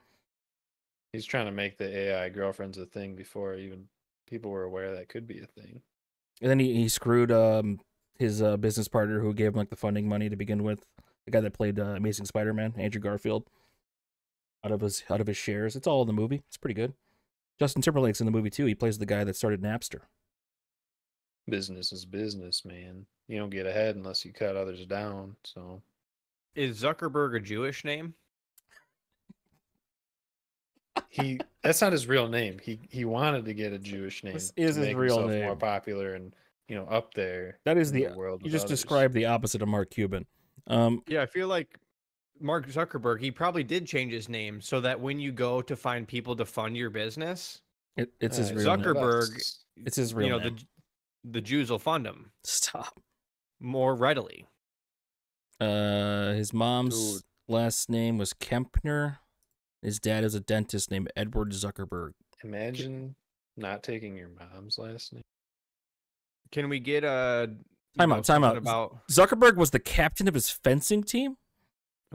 He's trying to make the AI girlfriends a thing before even people were aware that could be a thing. And then he screwed his business partner who gave him the funding money to begin with, the guy that played Amazing Spider-Man, Andrew Garfield, out of his shares. It's all in the movie. It's pretty good. Justin Timberlake's in the movie too. He plays the guy that started Napster. Business is business, man. You don't get ahead unless you cut others down. So, is Zuckerberg a Jewish name? That's not his real name. He wanted to get a Jewish name. This is his real name. More popular and up there. That is the world. You just described the opposite of Mark Cuban. Yeah, I feel like Mark Zuckerberg, he probably did change his name so that when you go to find people to fund your business, it's his real Zuckerberg. Name. It's his real name. The Jews will fund him. Stop. More readily. His mom's last name was Kempner. His dad is a dentist named Edward Zuckerberg. Imagine not taking your mom's last name. Can we get a time out? About Zuckerberg was the captain of his fencing team.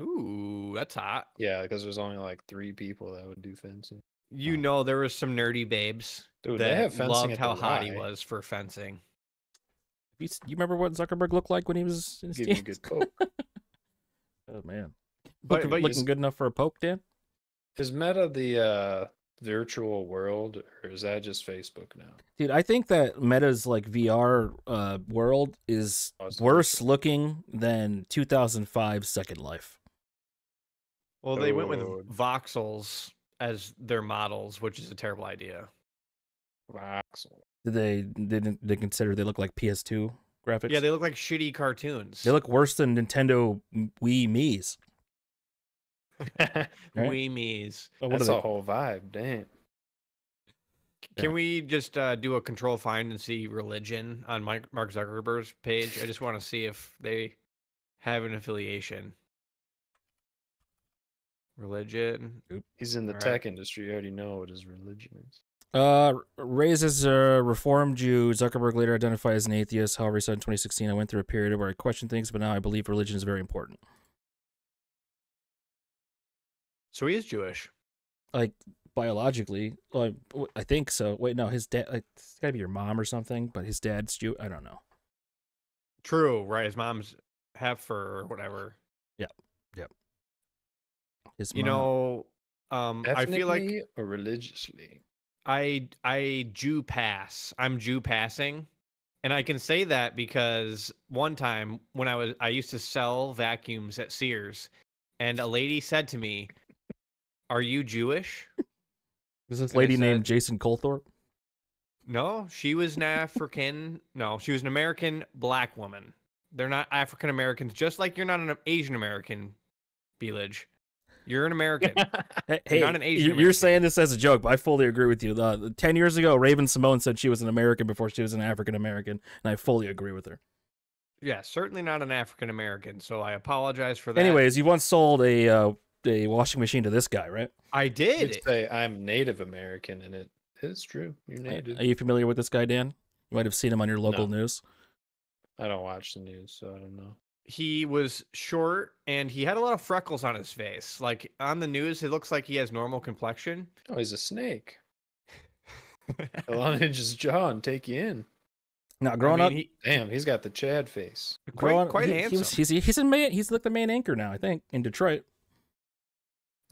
Ooh, that's hot. Yeah, because there's only 3 people that would do fencing. There was some nerdy babes Dude, that they have fencing loved at how the hot he Y. was for fencing. You remember what Zuckerberg looked like when he was in his Give you a teens? good poke. Oh man, But looking good enough for a poke, Dan? Is Meta the virtual world, or is that just Facebook now? Dude, I think that Meta's VR world is worse looking than 2005 Second Life. Well, they went with voxels as their models, which is a terrible idea. Voxel. Did they consider they look like PS2 graphics? Yeah, they look like shitty cartoons. They look worse than Nintendo Wii Mii's. Right? Wii Mii's. That's a whole vibe. Damn. Can we just do a control find and see religion on Mark Zuckerberg's page? I just want to see if they have an affiliation. Religion. He's in the tech industry. You already know what his religion is. Raised as a Reformed Jew, Zuckerberg later identified as an atheist. However, he said in 2016, I went through a period where I questioned things, but now I believe religion is very important. So he is Jewish. Biologically, I think so. Wait, no, his dad, it's gotta be your mom or something, but his dad's Jew. I don't know. True, right? His mom's heifer or whatever. Yep. His mom. I feel like or religiously. I Jew pass. I'm Jew passing. And I can say that because one time when I used to sell vacuums at Sears, and a lady said to me, "Are you Jewish?" Is this lady named Jason Colthorpe? No, she was an African. No, she was an American black woman. They're not African Americans, just like you're not an Asian American, Beelage. You're an American. Hey, you're not an Asian you're saying this as a joke, but I fully agree with you. 10 years ago, Raven Simone said she was an American before she was an African American, and I fully agree with her. Yeah, certainly not an African American, so I apologize for that. Anyways, you once sold a washing machine to this guy, right? I did. You'd say I'm Native American, and it is true. You're Native. Are you familiar with this guy, Dan? You might have seen him on your local news. I don't watch the news, so I don't know. He was short, and he had a lot of freckles on his face. Like, on the news, it looks like he has normal complexion. Oh, he's a snake. He'll unhinge his jaw and take you in. Now, growing up, he's got the Chad face. Quite handsome. He's like the main anchor now, I think, in Detroit.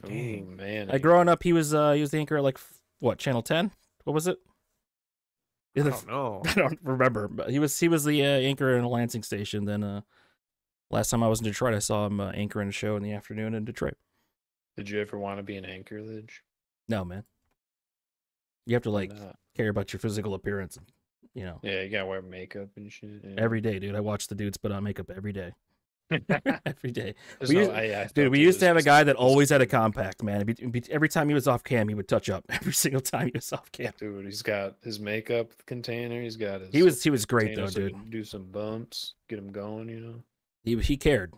Oh man! Growing up, he was the anchor at like what, Channel 10? What was it? I don't know. I don't remember, but he was the anchor in a Lansing station. Then last time I was in Detroit, I saw him anchoring a show in the afternoon in Detroit. Did you ever want to be an anchor, Lidge? No, man. You have to care about your physical appearance. You know. Yeah, you gotta wear makeup and shit. Yeah. Every day, dude. I watch the dudes put on makeup every day. Every day. We We used to have a guy that always had a compact, man. Every time he was off cam, he would touch up. Every single time he was off cam. Dude, he's got his makeup container. He's got his. He was great though, dude. Do some bumps, get him going. You know. He cared.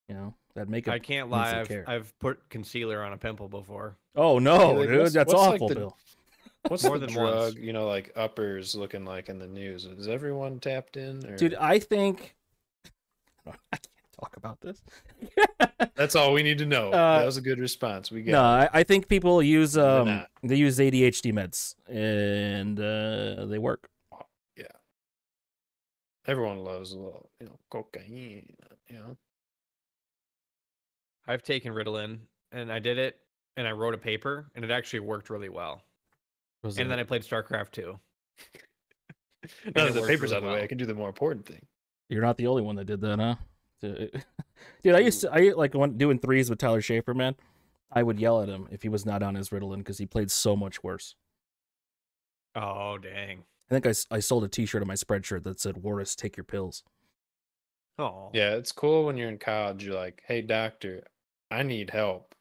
You know that makeup. I can't lie. I've put concealer on a pimple before. Oh no, dude, that's awful, Bill. What's more the than drug? once. You know, like uppers looking like in the news. Is everyone tapped in? Or? Dude, I think I can't talk about this. That's all we need to know. That was a good response. We got. No, I think people use they use ADHD meds and they work. Yeah. Everyone loves a little, cocaine. You know. I've taken Ritalin, and I did it, and I wrote a paper, and it actually worked really well. And then I played Starcraft 2. Now that the paper's out of the way, I can do the more important thing. You're not the only one that did that, huh? Dude, I like when doing threes with Tyler Schaefer, man. I would yell at him if he was not on his Ritalin because he played so much worse. Oh, dang. I think I sold a t-shirt on my spreadshirt that said, Warris, take your pills. Oh. Yeah, it's cool when you're in college. You're like, hey, doctor, I need help.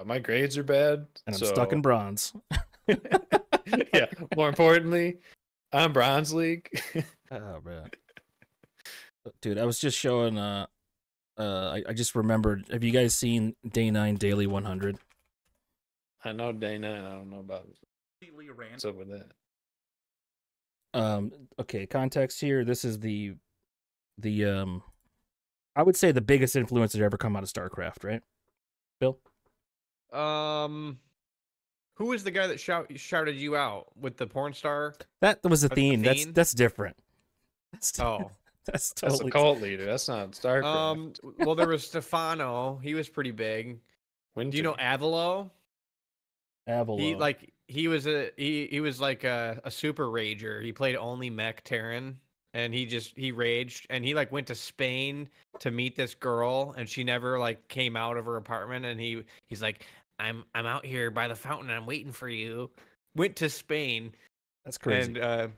My grades are bad. And I'm stuck in bronze. Yeah, more importantly, I'm Bronze League. Oh, man. Dude, I was just showing, I just remembered, have you guys seen Day 9 Daily 100? I know Day 9, I don't know about what's up with that. Okay, context here. This is the I would say the biggest influence that ever come out of StarCraft, right? Bill? Who was the guy that shouted you out with the porn star? That was Athene. That's different. That's totally a cult leader. That's not StarCraft. Well, there was Stefano. He was pretty big. Do you know Avalo? Avalo. He was like a super rager. He played only mech Terran, and he raged, and he went to Spain to meet this girl, and she never came out of her apartment, and he's like, I'm out here by the fountain, and I'm waiting for you. Went to Spain. That's crazy. And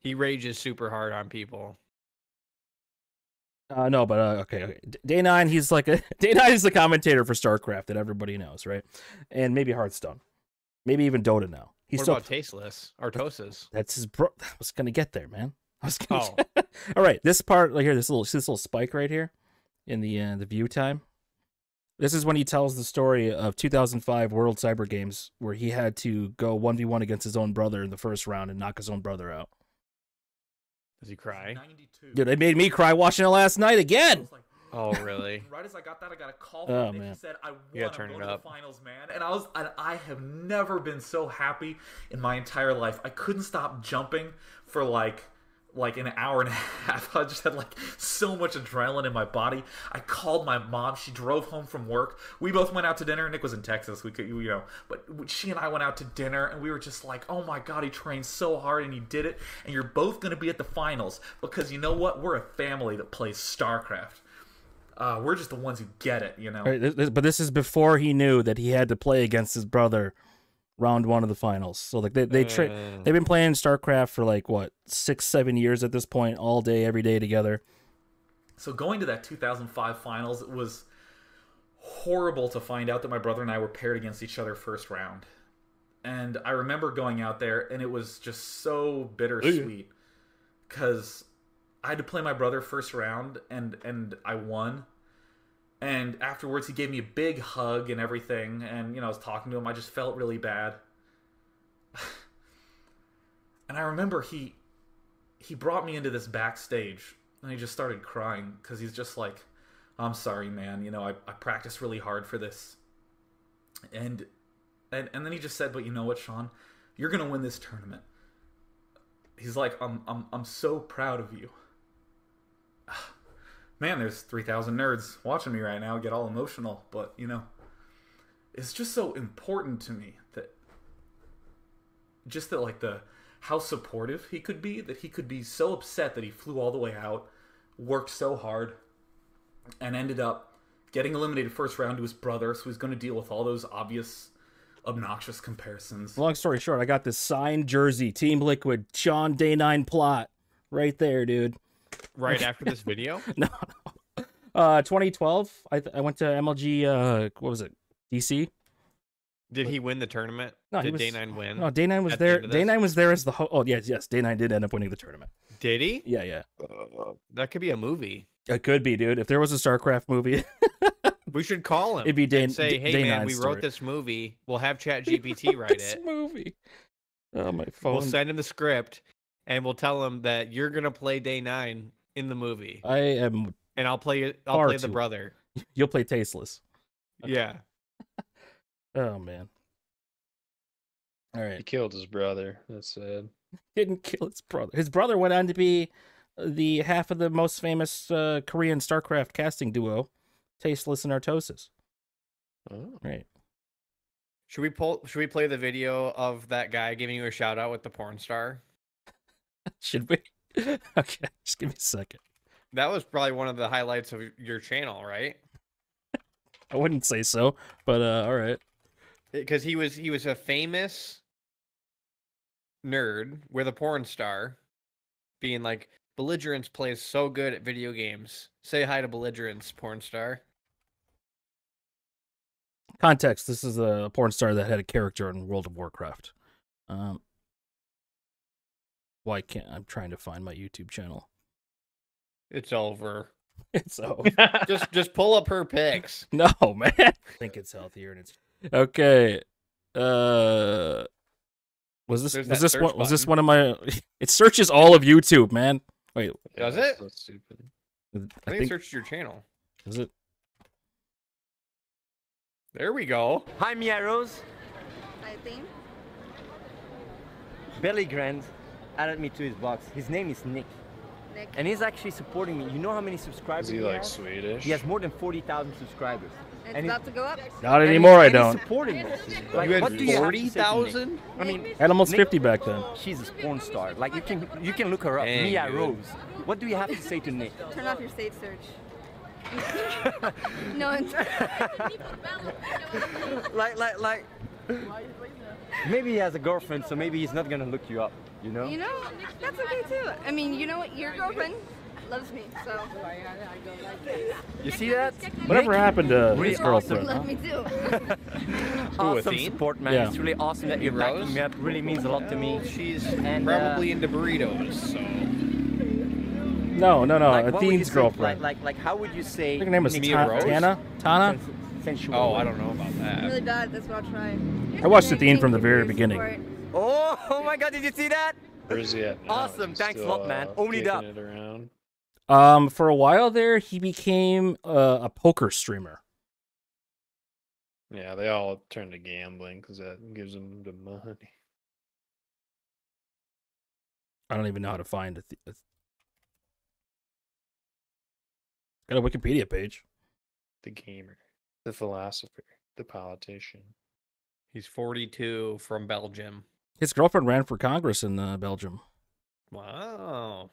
he rages super hard on people. No, but okay. Day 9, he's Day 9 is the commentator for StarCraft that everybody knows, right? And maybe Hearthstone, maybe even Dota now. What about Tasteless? Artosis? That's his bro. I was gonna get there, man. All right, this part right here, this little spike right here in the view time. This is when he tells the story of 2005 World Cyber Games where he had to go 1v1 against his own brother in the first round and knock his own brother out. Does he cry? Dude, it made me cry watching it last night again. Oh, really? Right as I got that, I got a call from Nick. He said, I want to go to the finals, man. And I have never been so happy in my entire life. I couldn't stop jumping for like an hour and a half. I just had so much adrenaline in my body. I called my mom. She drove home from work. We both went out to dinner. Nick was in Texas. We could, but she and I went out to dinner, and we were just like, oh my God, he trained so hard and he did it. And you're both going to be at the finals because you know what? We're a family that plays StarCraft. We're just the ones who get it, you know. Right, but this is before he knew that he had to play against his brother round one of the finals. So like they've been playing StarCraft for like what 6-7 years at this point, all day, every day together. So going to that 2005 finals, it was horrible to find out that my brother and I were paired against each other first round. And I remember going out there, and it was just so bittersweet because I had to play my brother first round, and I won. And afterwards, he gave me a big hug and everything, and I was talking to him. I just felt really bad. And I remember he brought me into this backstage, and he just started crying because he's just like, "I'm sorry, man. I practiced really hard for this." And then he just said, "But you know what, Sean? You're gonna win this tournament." He's like, "I'm so proud of you." Man, there's 3,000 nerds watching me right now get all emotional, but it's just so important to me that how supportive he could be, that he could be so upset that he flew all the way out, worked so hard, and ended up getting eliminated first round to his brother, so he's going to deal with all those obvious, obnoxious comparisons. Long story short, I got this signed jersey, Team Liquid, Sean Day 9 plot, right there, dude. Right after this video? No. 2012, I went to MLG, what was it, DC? Did he win the tournament? No, did Day 9 win? No, Day 9 was there. Day 9 was there as the host. Oh, yes, Day 9 did end up winning the tournament. Did he? Yeah. That could be a movie. It could be, dude. If there was a StarCraft movie. We should call him. It'd be Day, and say, hey, Day man, 9 we story. wrote this movie. We'll have ChatGPT write This it. movie. Oh, my phone. We'll send him the script, and we'll tell him that you're going to play Day 9 in the movie. I am. And I'll play the brother. You'll play Tasteless. Okay. Yeah. Oh, man. All right. He killed his brother. That's sad. Didn't kill his brother. His brother went on to be the half of the most famous Korean StarCraft casting duo, Tasteless and Artosis. Oh. Right. Should we play the video of that guy giving you a shout out with the porn star? Should we? Okay, just give me a second. That was probably one of the highlights of your channel, right? I wouldn't say so, but all right. Because he was a famous nerd with a porn star, being like, Belligerence plays so good at video games. Say hi to Belligerence, porn star. Context: this is a porn star that had a character in World of Warcraft. Why can't I'm trying to find my YouTube channel? It's over. It's over. just pull up her pics. No, man. I think it's healthier and it's okay. Was this one of my? It searches all of YouTube, man. Wait, does it? That's stupid. I think it searched your channel. Is it? There we go. Hi, Mia Rose. Hi, Athene. Belly Grand added me to his box. His name is Nick. And he's actually supporting me. You know how many subscribers he has? like Swedish? He has more than 40,000 subscribers. It's about to go up. Not anymore, I don't. He's supporting me. Like, you had 40,000? I mean, I had almost Nick, 50 back then. She's a porn star. Like you can look her up. Dang, Mia dude. Rose. What do you have to say to Nick? Turn off your state search. No. like. Maybe he has a girlfriend, so maybe he's not gonna look you up. You know? You know, that's okay too. I mean, you know what? Your girlfriend loves me, so. You see that? Whatever happened to Really his girlfriend? Love me too. Awesome Athene? support, man. Yeah. It's really awesome that you're backing Rose? me up. Really means a lot to me. She's And, probably into burritos, so. No. Like, what would you Athene's say- girlfriend. Like, how would you say? I think her name was Mia Rose? Tana. Sensual. Oh, I don't know about I'm that. really bad. That's what I'll try. I watched Nick, Athene from thank the you for very your beginning. support. Oh my God! Did you see that? Where's he at now? Awesome, He's thanks a still, lot, man. Own it kicking up. it around. For a while there, he became a poker streamer. Yeah, they all turn to gambling because that gives them the money. I don't even know how to find it. Got a Wikipedia page. The gamer, the philosopher, the politician. He's 42 from Belgium. His girlfriend ran for Congress in Belgium. Wow.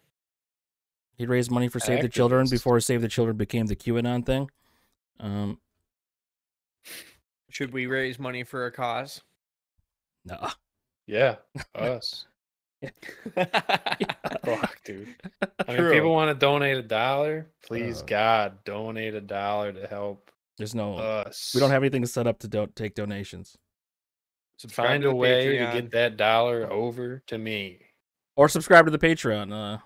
He raised money for Save the Children Activist. before Save the Children became the QAnon thing. Should we raise money for a cause? No. Yeah, us. Fuck, dude. I mean, people want to donate $1. Please, God, donate $1 to help. There's no us. We don't have anything set up to take donations. Find a way to get that $1 over to me. Or subscribe to the Patreon.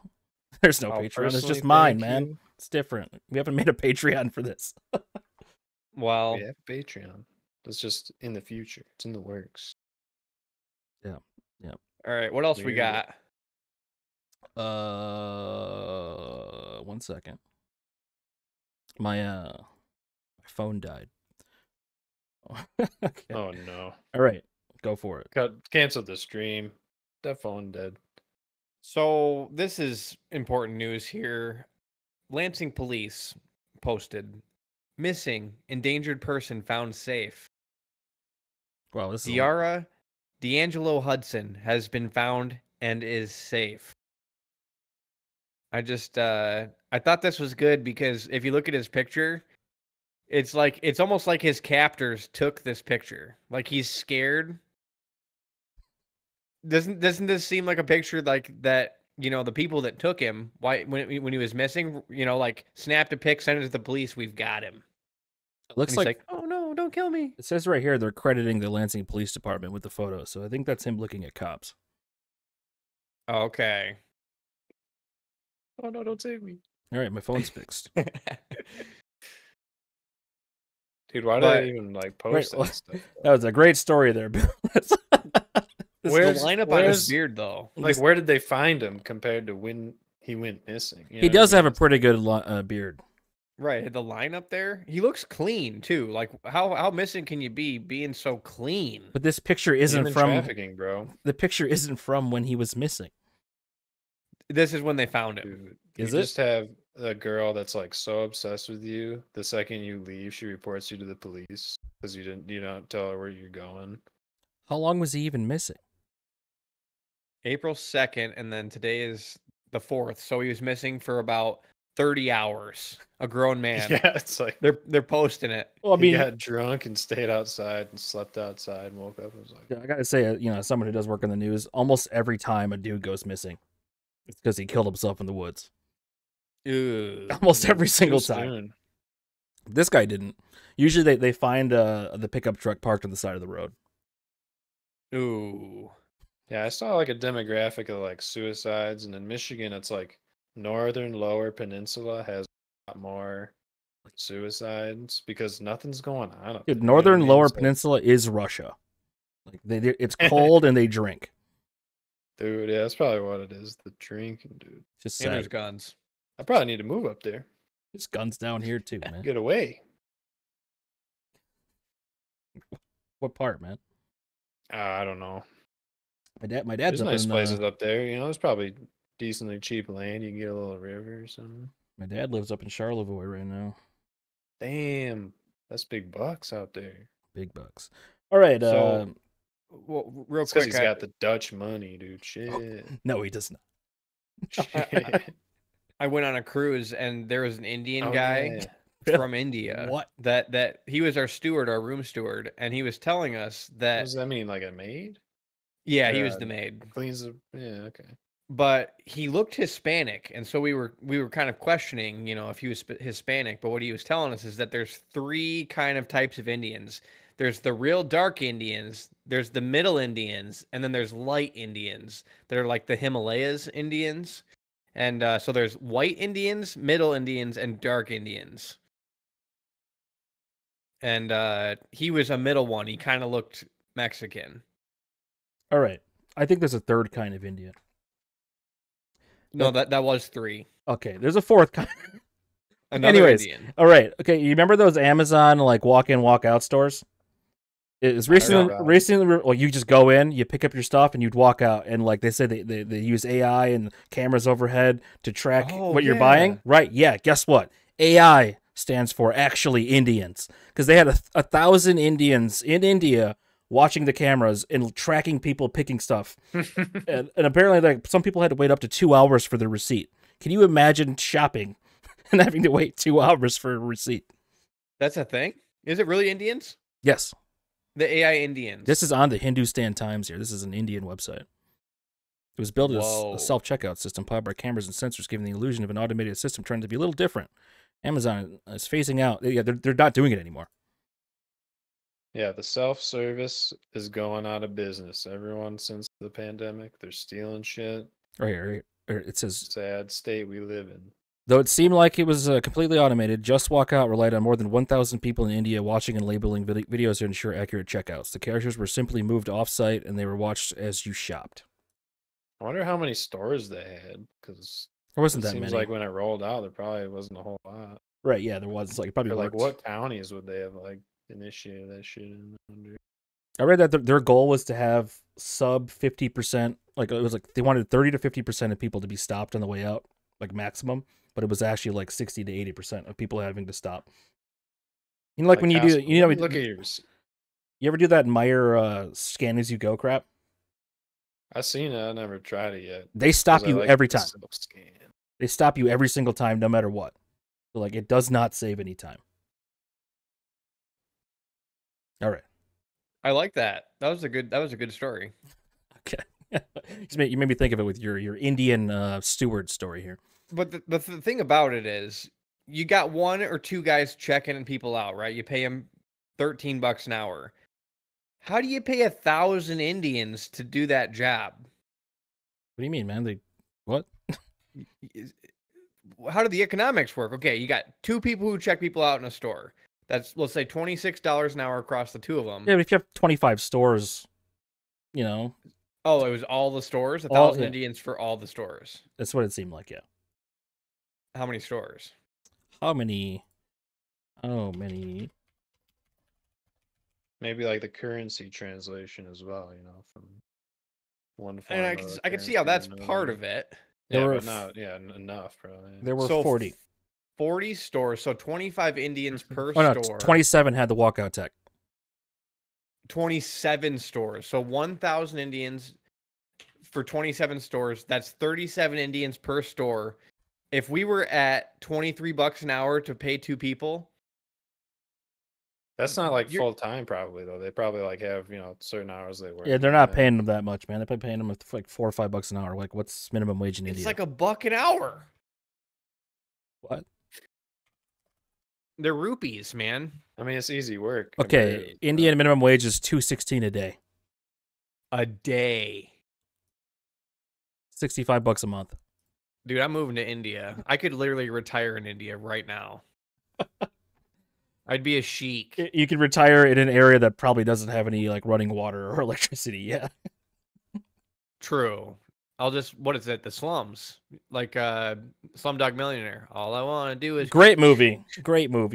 There's no Patreon. It's just mine, man. It's different. We haven't made a Patreon for this. Well, we have Patreon. It's just in the future. It's in the works. Yeah. Yeah. All right. What else we got? 1 second. My phone died. Okay. Oh no. All right. Go for it. Cancel the stream. That phone dead. So this is important news here. Lansing police posted missing endangered person found safe. Wow, this Diara D'Angelo Hudson has been found and is safe. I thought this was good because if you look at his picture, it's almost like his captors took this picture. Like he's scared. Doesn't this seem like a picture like that, the people that took him, when he was missing, like snapped a pic, sent it to the police, we've got him. It looks like, oh no, don't kill me. It says right here they're crediting the Lansing Police Department with the photo, so I think that's him looking at cops. Okay. Oh no, don't save me. All right, my phone's fixed. Dude, why do they even post that stuff? That was a great story there, Bill. Where's the lineup on his beard, though? Where did they find him compared to when he went missing? He does have a pretty good beard. Right, the lineup there. He looks clean too. Like how missing can you be being so clean? But this picture isn't from trafficking, bro. The picture isn't from when he was missing. This is when they found him. Dude, you just have a girl that's so obsessed with you. The second you leave, she reports you to the police because you don't tell her where you're going. How long was he even missing? April 2nd, and then today is the 4th. So he was missing for about 30 hours. A grown man. Yeah, it's like they're posting it. Well, I mean, he got drunk and stayed outside and slept outside and woke up and was like, I gotta say, as someone who does work in the news, almost every time a dude goes missing, it's because he killed himself in the woods. Ew. Almost every single time. This guy didn't. Usually they find the pickup truck parked on the side of the road. Ooh. Yeah, I saw a demographic of suicides, and in Michigan it's northern lower peninsula has a lot more suicides because nothing's going on. Dude, northern lower peninsula is Russia. It's cold and they drink. Dude, yeah, that's probably what it is. The drinking, dude. Just and there's guns. I probably need to move up there. There's guns down here too, man. Get away. What part, man? I don't know. My dad's There's up nice in places up there. There's probably decently cheap land. You can get a little river or something. My dad lives up in Charlevoix right now. Damn, that's big bucks out there. Big bucks. All right. So, real quick, he's got the Dutch money, dude. Shit. No, he does not. Shit. I went on a cruise and there was an Indian guy from India. What? That he was our steward, our room steward, and he was telling us that. What does that mean? Like a maid? Yeah, he was the maid. Cleans the. Yeah, okay. But he looked Hispanic, and so we were kind of questioning, if he was Hispanic. But what he was telling us is that there's 3 kind of types of Indians. There's the real dark Indians, there's the middle Indians, and then there's light Indians. They're like the Himalayas Indians. And so there's white Indians, middle Indians, and dark Indians. And he was a middle one. He kind of looked Mexican. All right. I think there's a 3rd kind of Indian. No, that was 3. Okay, there's a 4th kind. Another Anyways, Indian. All right. Okay, you remember those Amazon walk in, walk out stores? It's recently. Well, you just go in, you pick up your stuff, and you'd walk out. And they say they use AI and cameras overhead to track what you're buying. Right? Yeah. Guess what? AI stands for actually Indians, because they had 1,000 Indians in India watching the cameras and tracking people picking stuff. and apparently, some people had to wait up to 2 hours for their receipt. Can you imagine shopping and having to wait 2 hours for a receipt? That's a thing? Is it really Indians? Yes. The AI Indians. This is on the Hindustan Times here. This is an Indian website. It was built as a self-checkout system powered by cameras and sensors, giving the illusion of an automated system trying to be a little different. Amazon is phasing out. Yeah, they're not doing it anymore. Yeah, the self-service is going out of business. Everyone since the pandemic, they're stealing shit. Right here. It says, sad state we live in. Though it seemed like it was completely automated, Just Walk Out relied on more than 1,000 people in India watching and labeling videos to ensure accurate checkouts. The characters were simply moved off-site, and they were watched as you shopped. I wonder how many stores they had, because there wasn't that many. many. Seems like when it rolled out, there probably wasn't a whole lot. Right? Yeah, there was probably like what counties would they have initiated that shit in? I read that their goal was to have sub 50%. Like it was like they wanted 30 to 50% of people to be stopped on the way out, like maximum. But it was actually like 60 to 80% of people having to stop. You know, like when you do, look at yours. You ever do that Meyer scan as you go crap? I've seen it. I never tried it yet. They stop you every time. They stop you every single time, no matter what. So like it does not save any time. All right. I like that. That was a good story. Okay. You made me think of it with your Indian steward story here. But the thing about it is, you got one or two guys checking people out, right? You pay them $13 an hour. How do you pay 1,000 Indians to do that job? What do you mean, man? What? How do the economics work? Okay, you got two people who check people out in a store. That's, let's say, $26 an hour across the two of them. Yeah, but if you have 25 stores, you know. Oh, it was all the stores? 1,000 Indians for all the stores. That's what it seemed like, yeah. How many stores? How many? Maybe like the currency translation as well, from one form. And I can see how that's part of it. Yeah, but not enough probably. There were 40. 40 stores, so 25 Indians per store. store. 27 had the walkout tech. 27 stores. So 1,000 Indians for 27 stores. That's 37 Indians per store. If we were at $23 an hour to pay two people. That's not like full time, probably, though. They probably have, certain hours they work. Yeah, they're not paying them that much, man. They're probably paying them like $4 or $5 an hour. Like, what's minimum wage in India? It's like $1 an hour. What? They're rupees, man. I mean, it's easy work. Okay, Indian minimum wage is $2.16 a day. A day. $65 a month. Dude, I'm moving to India. I could literally retire in India right now. I'd be a sheik. You could retire in an area that probably doesn't have any running water or electricity. Yeah. True. I'll just, what is it? The slums, like Slumdog Millionaire. All I want to do is great movie,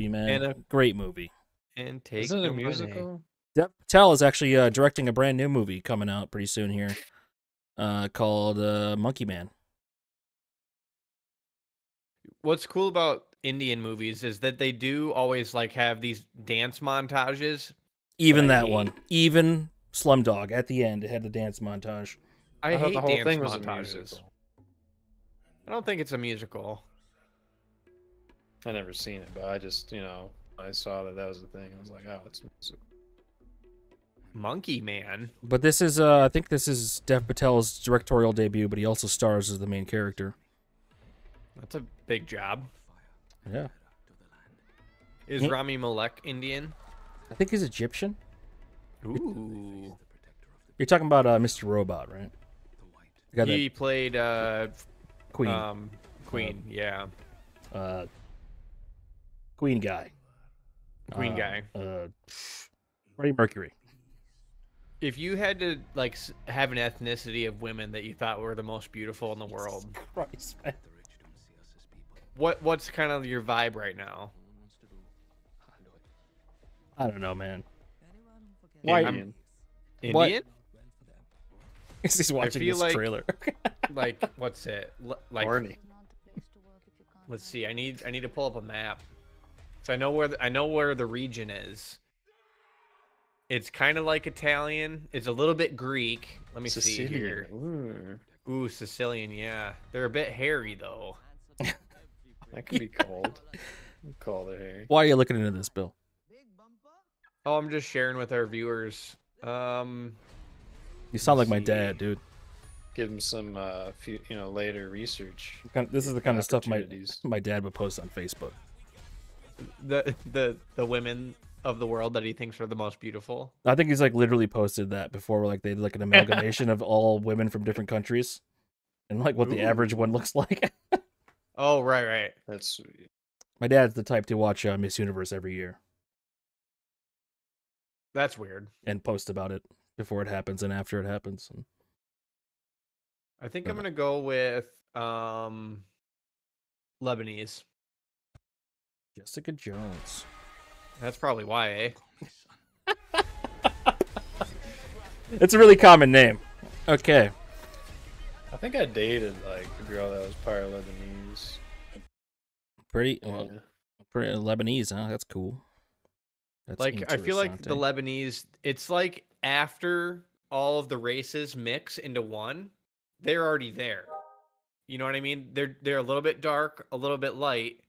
man. Great movie. And take. Isn't it a musical? Dev Patel is actually directing a brand new movie coming out pretty soon here, called Monkey Man. What's cool about Indian movies is that they do always have these dance montages. Even that one, even Slumdog at the end, it had the dance montage. I hate the whole dance thing was montages. I don't think it's a musical. I never seen it, but I just, I saw that was the thing. I was like, oh, it's musical. Monkey Man. But this is, I think this is Dev Patel's directorial debut, but he also stars as the main character. That's a big job. Yeah. Is Rami Malek Indian? I think he's Egyptian. Ooh. You're talking about Mr. Robot, right? He played Queen. Queen, yeah. Queen guy. Queen guy. Freddie Mercury. If you had to have an ethnicity of women that you thought were the most beautiful in the world, Christ, man. What's kind of your vibe right now? I don't know, man. Indian? Indian? He's watching this trailer. What's it? Horny. Let's see. I need to pull up a map. So I know where the region is. It's kind of like Italian. It's a little bit Greek. Let me see here. Ooh, Sicilian. Yeah, they're a bit hairy though. That could be cold. Call it hairy. Why are you looking into this, Bill? Oh, I'm just sharing with our viewers. You sound like my dad, dude. Give him some, later research. This is the kind of stuff my dad would post on Facebook. The women of the world that he thinks are the most beautiful. I think he's like literally posted that before, like they did like an amalgamation of all women from different countries, and like what the average one looks like. Oh, right. That's sweet. My dad's the type to watch Miss Universe every year. That's weird. And post about it before it happens and after it happens. I think I'm gonna go with Lebanese. Jessica Jones. That's probably why, eh? It's a really common name. Okay. I think I dated like a girl that was part Lebanese. Pretty Lebanese, huh? That's cool. That's like I feel like the Lebanese, it's like after all of the races mix into one, they're already there. You know what I mean? They're a little bit dark, a little bit light.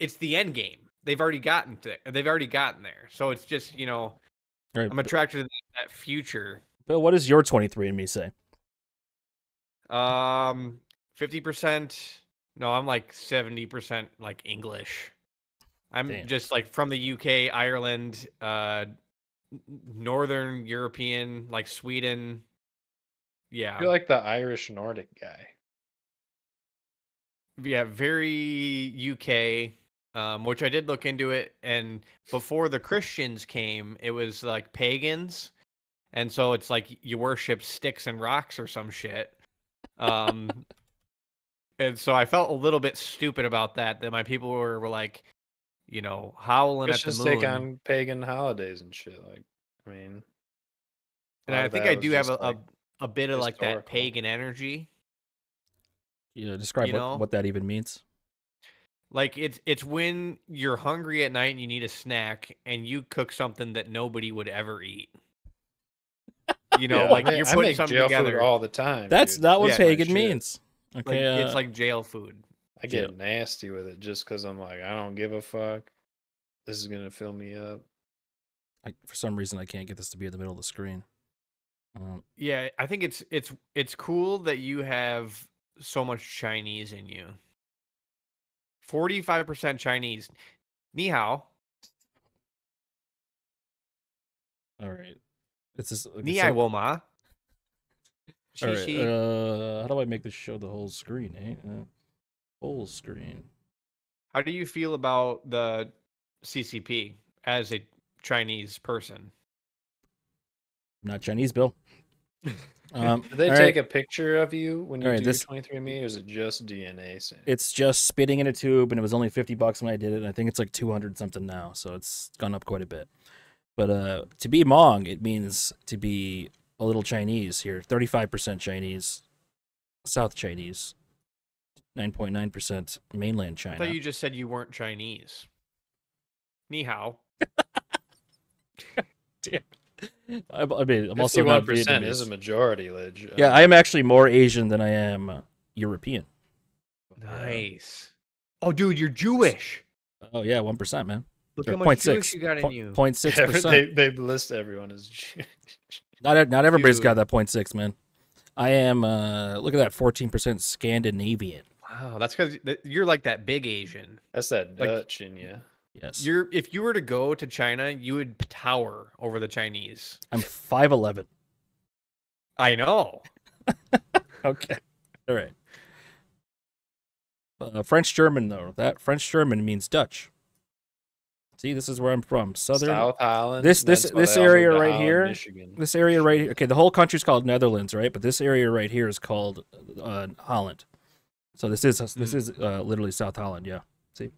It's the end game. They've already gotten there. So it's just, right, I'm attracted to that future. Bill, what does your 23andMe say? 50%. No, I'm like 70% like English. I'm just like from the UK, Ireland, Northern European, like Sweden. Yeah. You're like the Irish Nordic guy. Yeah, very UK, which I did look into it. And before the Christians came, it was like pagans. And so it's like you worship sticks and rocks or some shit. And so I felt a little bit stupid about that my people were like, howling at the moon. Take on pagan holidays and shit. Like, I mean, and I think I do have a bit of like that pagan energy. Describe what that even means. Like it's when you're hungry at night and you need a snack and you cook something that nobody would ever eat. Like you're putting something together all the time. That's not what pagan means. Okay, it's like jail food. I get nasty with it just because I'm like, I don't give a fuck. This is gonna fill me up. For some reason, I can't get this to be in the middle of the screen. Yeah, I think it's cool that you have so much Chinese in you. 45% Chinese. Ni hao. All right. This is Ni ai wo ma. All right. How do I make this show the whole screen, eh? Full screen. How do you feel about the CCP as a Chinese person? I'm not Chinese, Bill. Do they take a picture of you when you do your 23andMe, or is it just DNA? It's just spitting in a tube, and it was only $50 when I did it. And I think it's like 200 something now, so it's gone up quite a bit. But to be Hmong, it means to be a little Chinese here. 35% Chinese, South Chinese, 9.9% mainland China. I thought you just said you weren't Chinese. Ni hao. Damn. I mean, I'm also not Vietnamese. 51% is a majority, Lidge. Yeah, I am actually more Asian than I am European. Nice. Oh, dude, you're Jewish. Oh yeah, 1%, man. Look how much Jewish you got in you. 0.6%. They list everyone as Jewish. Not everybody's got that 0.6, man. I am. Look at that, 14% Scandinavian. Wow, that's because you're like that big Asian. That's that Dutch in you. Yes. If you were to go to China, you would tower over the Chinese. I'm 5'11". I know. Okay. All right. French German though. That French German means Dutch. See, this is where I'm from. Southern South Holland. This area right Holland, here. Michigan. This area right here. Okay, the whole country's called Netherlands, right? But this area right here is called Holland. So this is literally South Holland. Yeah. See.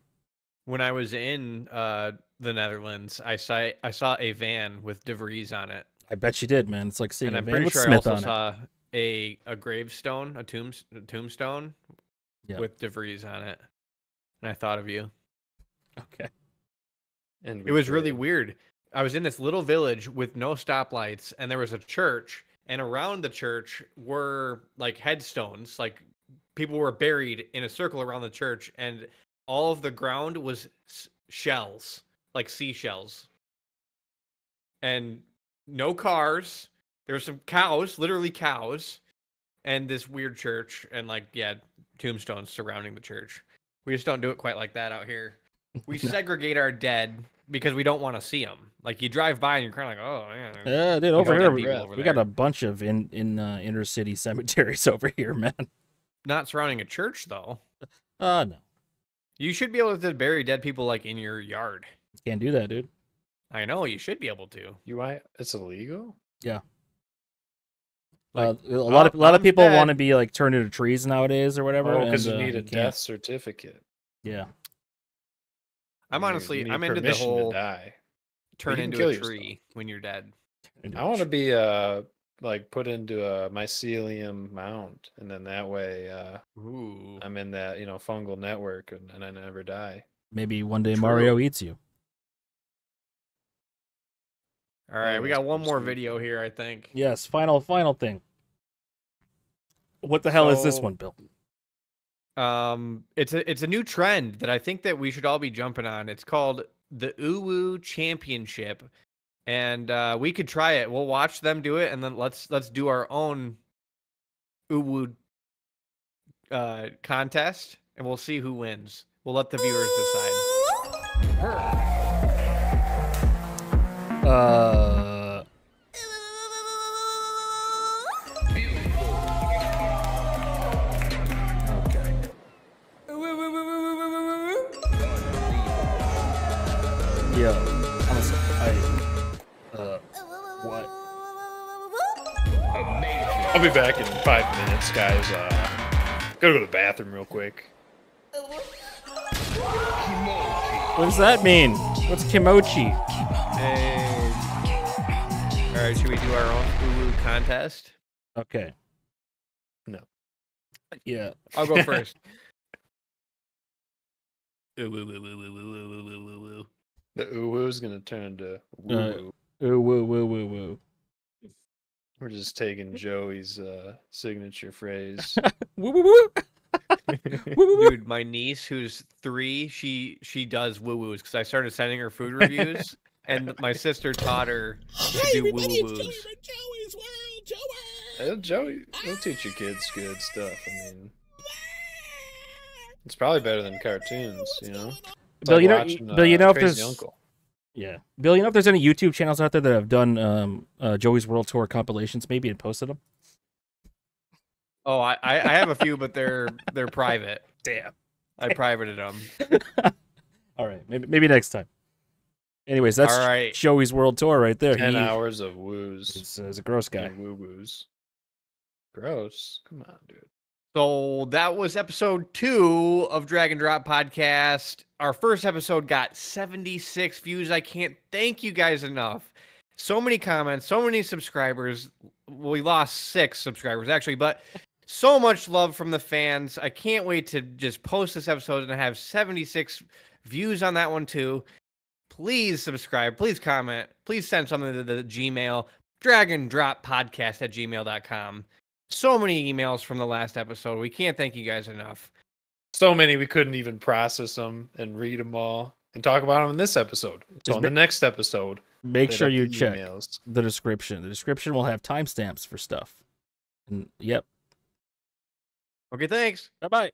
When I was in the Netherlands, I saw a van with De Vries on it. I bet you did, man. It's like seeing and a I'm van pretty with sure Smith I also on saw a gravestone, a tombstone with De Vries on it. And I thought of you. Okay. And it was really weird. I was in this little village with no stoplights, and there was a church, and around the church were like headstones, like people were buried in a circle around the church, and all of the ground was shells, like seashells, and no cars. There were some cows, literally cows, and this weird church, and like tombstones surrounding the church. We just don't do it quite like that out here. We segregate our dead because we don't want to see them. Like you drive by and you're kind of like, oh man. Yeah, dude, over here we got a bunch of inner city cemeteries over here, man. Not surrounding a church though. No. You should be able to bury dead people like in your yard. Can't do that, dude. I know you should be able to. It's illegal? Yeah. Like, a lot of people want to be like turned into trees nowadays or whatever. Oh, because you need a death certificate. Yeah. I'm into the whole turn into a tree when you're dead. I want to be like put into a mycelium mound, and then that way I'm in that fungal network, and I never die. Maybe one day Mario eats you. All right, we got one more video here, I think. Yes, final thing. What the hell is this one, Bill? It's a new trend that I think that we should all be jumping on. It's called the Uwu Championship, and we could try it. We'll watch them do it, and then let's do our own Uwu contest, and we'll see who wins. We'll let the viewers decide. Yo, what? I'll be back in 5 minutes, guys. Gotta go to the bathroom real quick. What does that mean? What's kimochi? Hey. All right, should we do our own Uwu contest? Okay. No. Yeah. I'll go first. The uwu is gonna turn to woo woo. We're just taking Joey's signature phrase. Woo woo woo. Dude, my niece, who's 3, she does woo woos because I started sending her food reviews, and my sister taught her to do woo woos. Joey, he'll teach your kids good stuff. I mean, it's probably better than cartoons, It's Bill, like Bill, if Crazy there's Uncle. Yeah, Bill, if there's any YouTube channels out there that have done Joey's World Tour compilations, maybe and posted them. Oh, I have a few, but they're private. Damn, I privated them. All right, maybe next time. Anyways, that's all right. Joey's World Tour right there. 10 hours of woos. He's a gross guy. Woo woos. Gross. Come on, dude. So that was episode 2 of Drag and Drop Podcast. Our first episode got 76 views. I can't thank you guys enough. So many comments, so many subscribers. We lost 6 subscribers, actually, but so much love from the fans. I can't wait to just post this episode and have 76 views on that one, too. Please subscribe. Please comment. Please send something to the Gmail, dragondroppodcast@gmail.com. So many emails from the last episode. We can't thank you guys enough. So many we couldn't even process them and read them all and talk about them in this episode. So in the next episode, make sure you check the description. The description will have timestamps for stuff. And yep. Okay, thanks. Bye-bye.